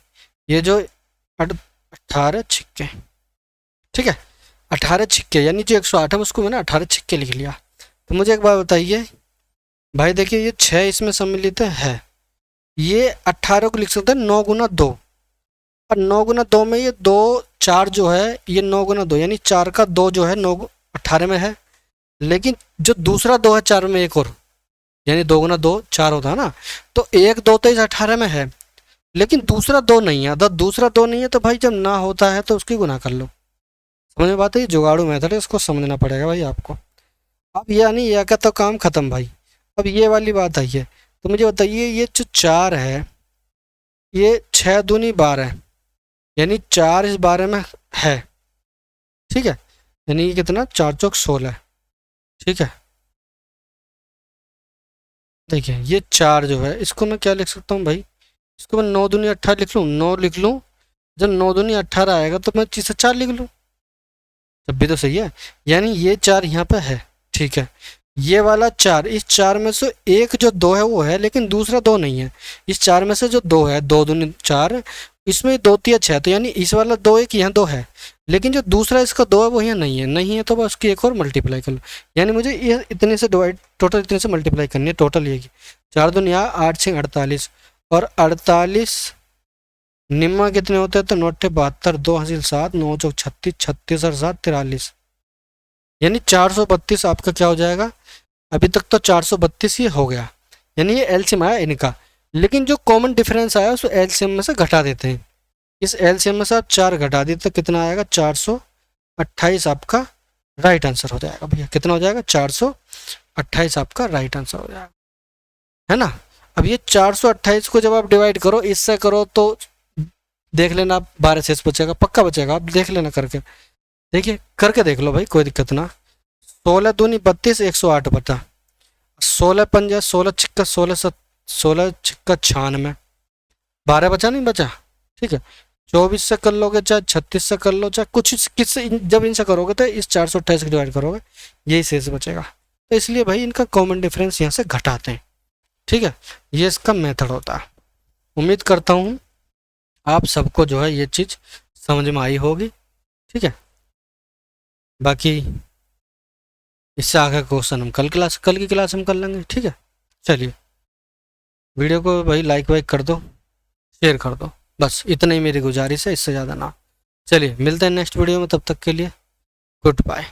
ये जो 18 छिक्के, ठीक है, 18 छिक्के यानी जो 108 है उसको मैंने 18 छिक्के लिख लिया। तो मुझे एक बात बताइए भाई, देखिए ये 6 इसमें सम्मिलित है, ये 18 को लिख सकते हैं 9 गुना 2, और 9 गुना 2 में ये 2 4 जो है ये 9 गुना 2 यानी 4 का 2 जो है 9 18 में है। लेकिन जो दूसरा 2 है 4 में एक और, यानी 2 गुना 2 4 होता है ना, तो एक 2 तो इस 18 में है, लेकिन दूसरा 2 नहीं है। अगर दूसरा 2 नहीं है तो भाई जब ना होता है तो उसकी गुना कर लो। समझ में बात है? ये जुगाड़ू मेथड है, इसको समझना पड़ेगा भाई आपको। अब यानी यह का तो काम खत्म भाई। अब ये वाली बात आई है, तो मुझे बताइए ये जो 4 है ये 6 दूनी 12 यानी 4 इस 12 में है, ठीक है, यानी ये कितना 4 चौक 16। ठीक है, देखिए ये 4 जो है इसको मैं क्या लिख सकता हूँ भाई, इसको मैं 9 दूनी 18 लिख लूँ, 9 लिख लूँ। जब 9 दूनी 18 आएगा तो मैं 4 लिख लूँ, तब भी तो सही है। यानी ये 4 यहाँ पे है, ठीक है, ये वाला 4, इस 4 में से एक जो 2 है वो है, लेकिन दूसरा 2 नहीं है। इस 4 में से जो 2 है, 2 दूनी 4, इसमें 2 तिया 6, तो यानी इस वाला 2 एक यहाँ 2 है, लेकिन जो दूसरा इसका 2 है वो यहाँ नहीं है। नहीं है तो बस उसकी एक और मल्टीप्लाई कर लो। यानी मुझे ये इतने से डिवाइड, टोटल इतने से मल्टीप्लाई करनी है। टोटल ये 4 दूनी 8, 6 48, और 48 निम्मा कितने होते हैं, तो 9 72, 2 हासिल 7, 9 चौक 36, 36 और 7 43, यानी 432 आपका क्या हो जाएगा। अभी तक तो 432 ही हो गया, यानी ये एलसीएम आया इनका। लेकिन जो कॉमन डिफरेंस आया उसको एलसीएम में से घटा देते हैं। इस एलसीएम में से आप 4 घटा देते तो कितना आएगा, 428 आपका राइट आंसर हो जाएगा भैया। कितना हो जाएगा, 428 आपका राइट आंसर हो जाएगा, है ना। अब ये 428 को जब आप डिवाइड करो इससे करो तो देख लेना आप 12 शेष बचेगा, पक्का बचेगा, आप देख लेना करके। देखिए करके देख लो भाई, कोई दिक्कत ना। 16 दूनी 32, 108 बचा। 16 पंजा 16 छिक्का 16 16 छिक्का 96, 12 बचा नहीं बचा, ठीक है। 24 से कर लोगे चाहे 36 से कर लो, चाहे कुछ किससे, जब इनसे करोगे तो इस 428 से डिवाइड करोगे, यही शेष बचेगा। तो इसलिए भाई इनका कॉमन डिफरेंस यहाँ से घटाते हैं। ठीक है, ये इसका मेथड होता है। उम्मीद करता हूँ आप सबको जो है ये चीज़ समझ में आई होगी। ठीक है, बाकी इससे आगे क्वेश्चन हम कल की क्लास में कर लेंगे। ठीक है, चलिए वीडियो को भाई लाइक वाइक कर दो, शेयर कर दो, बस इतना ही मेरी गुजारिश है, इससे ज़्यादा ना। चलिए मिलते हैं नेक्स्ट वीडियो में, तब तक के लिए गुड बाय।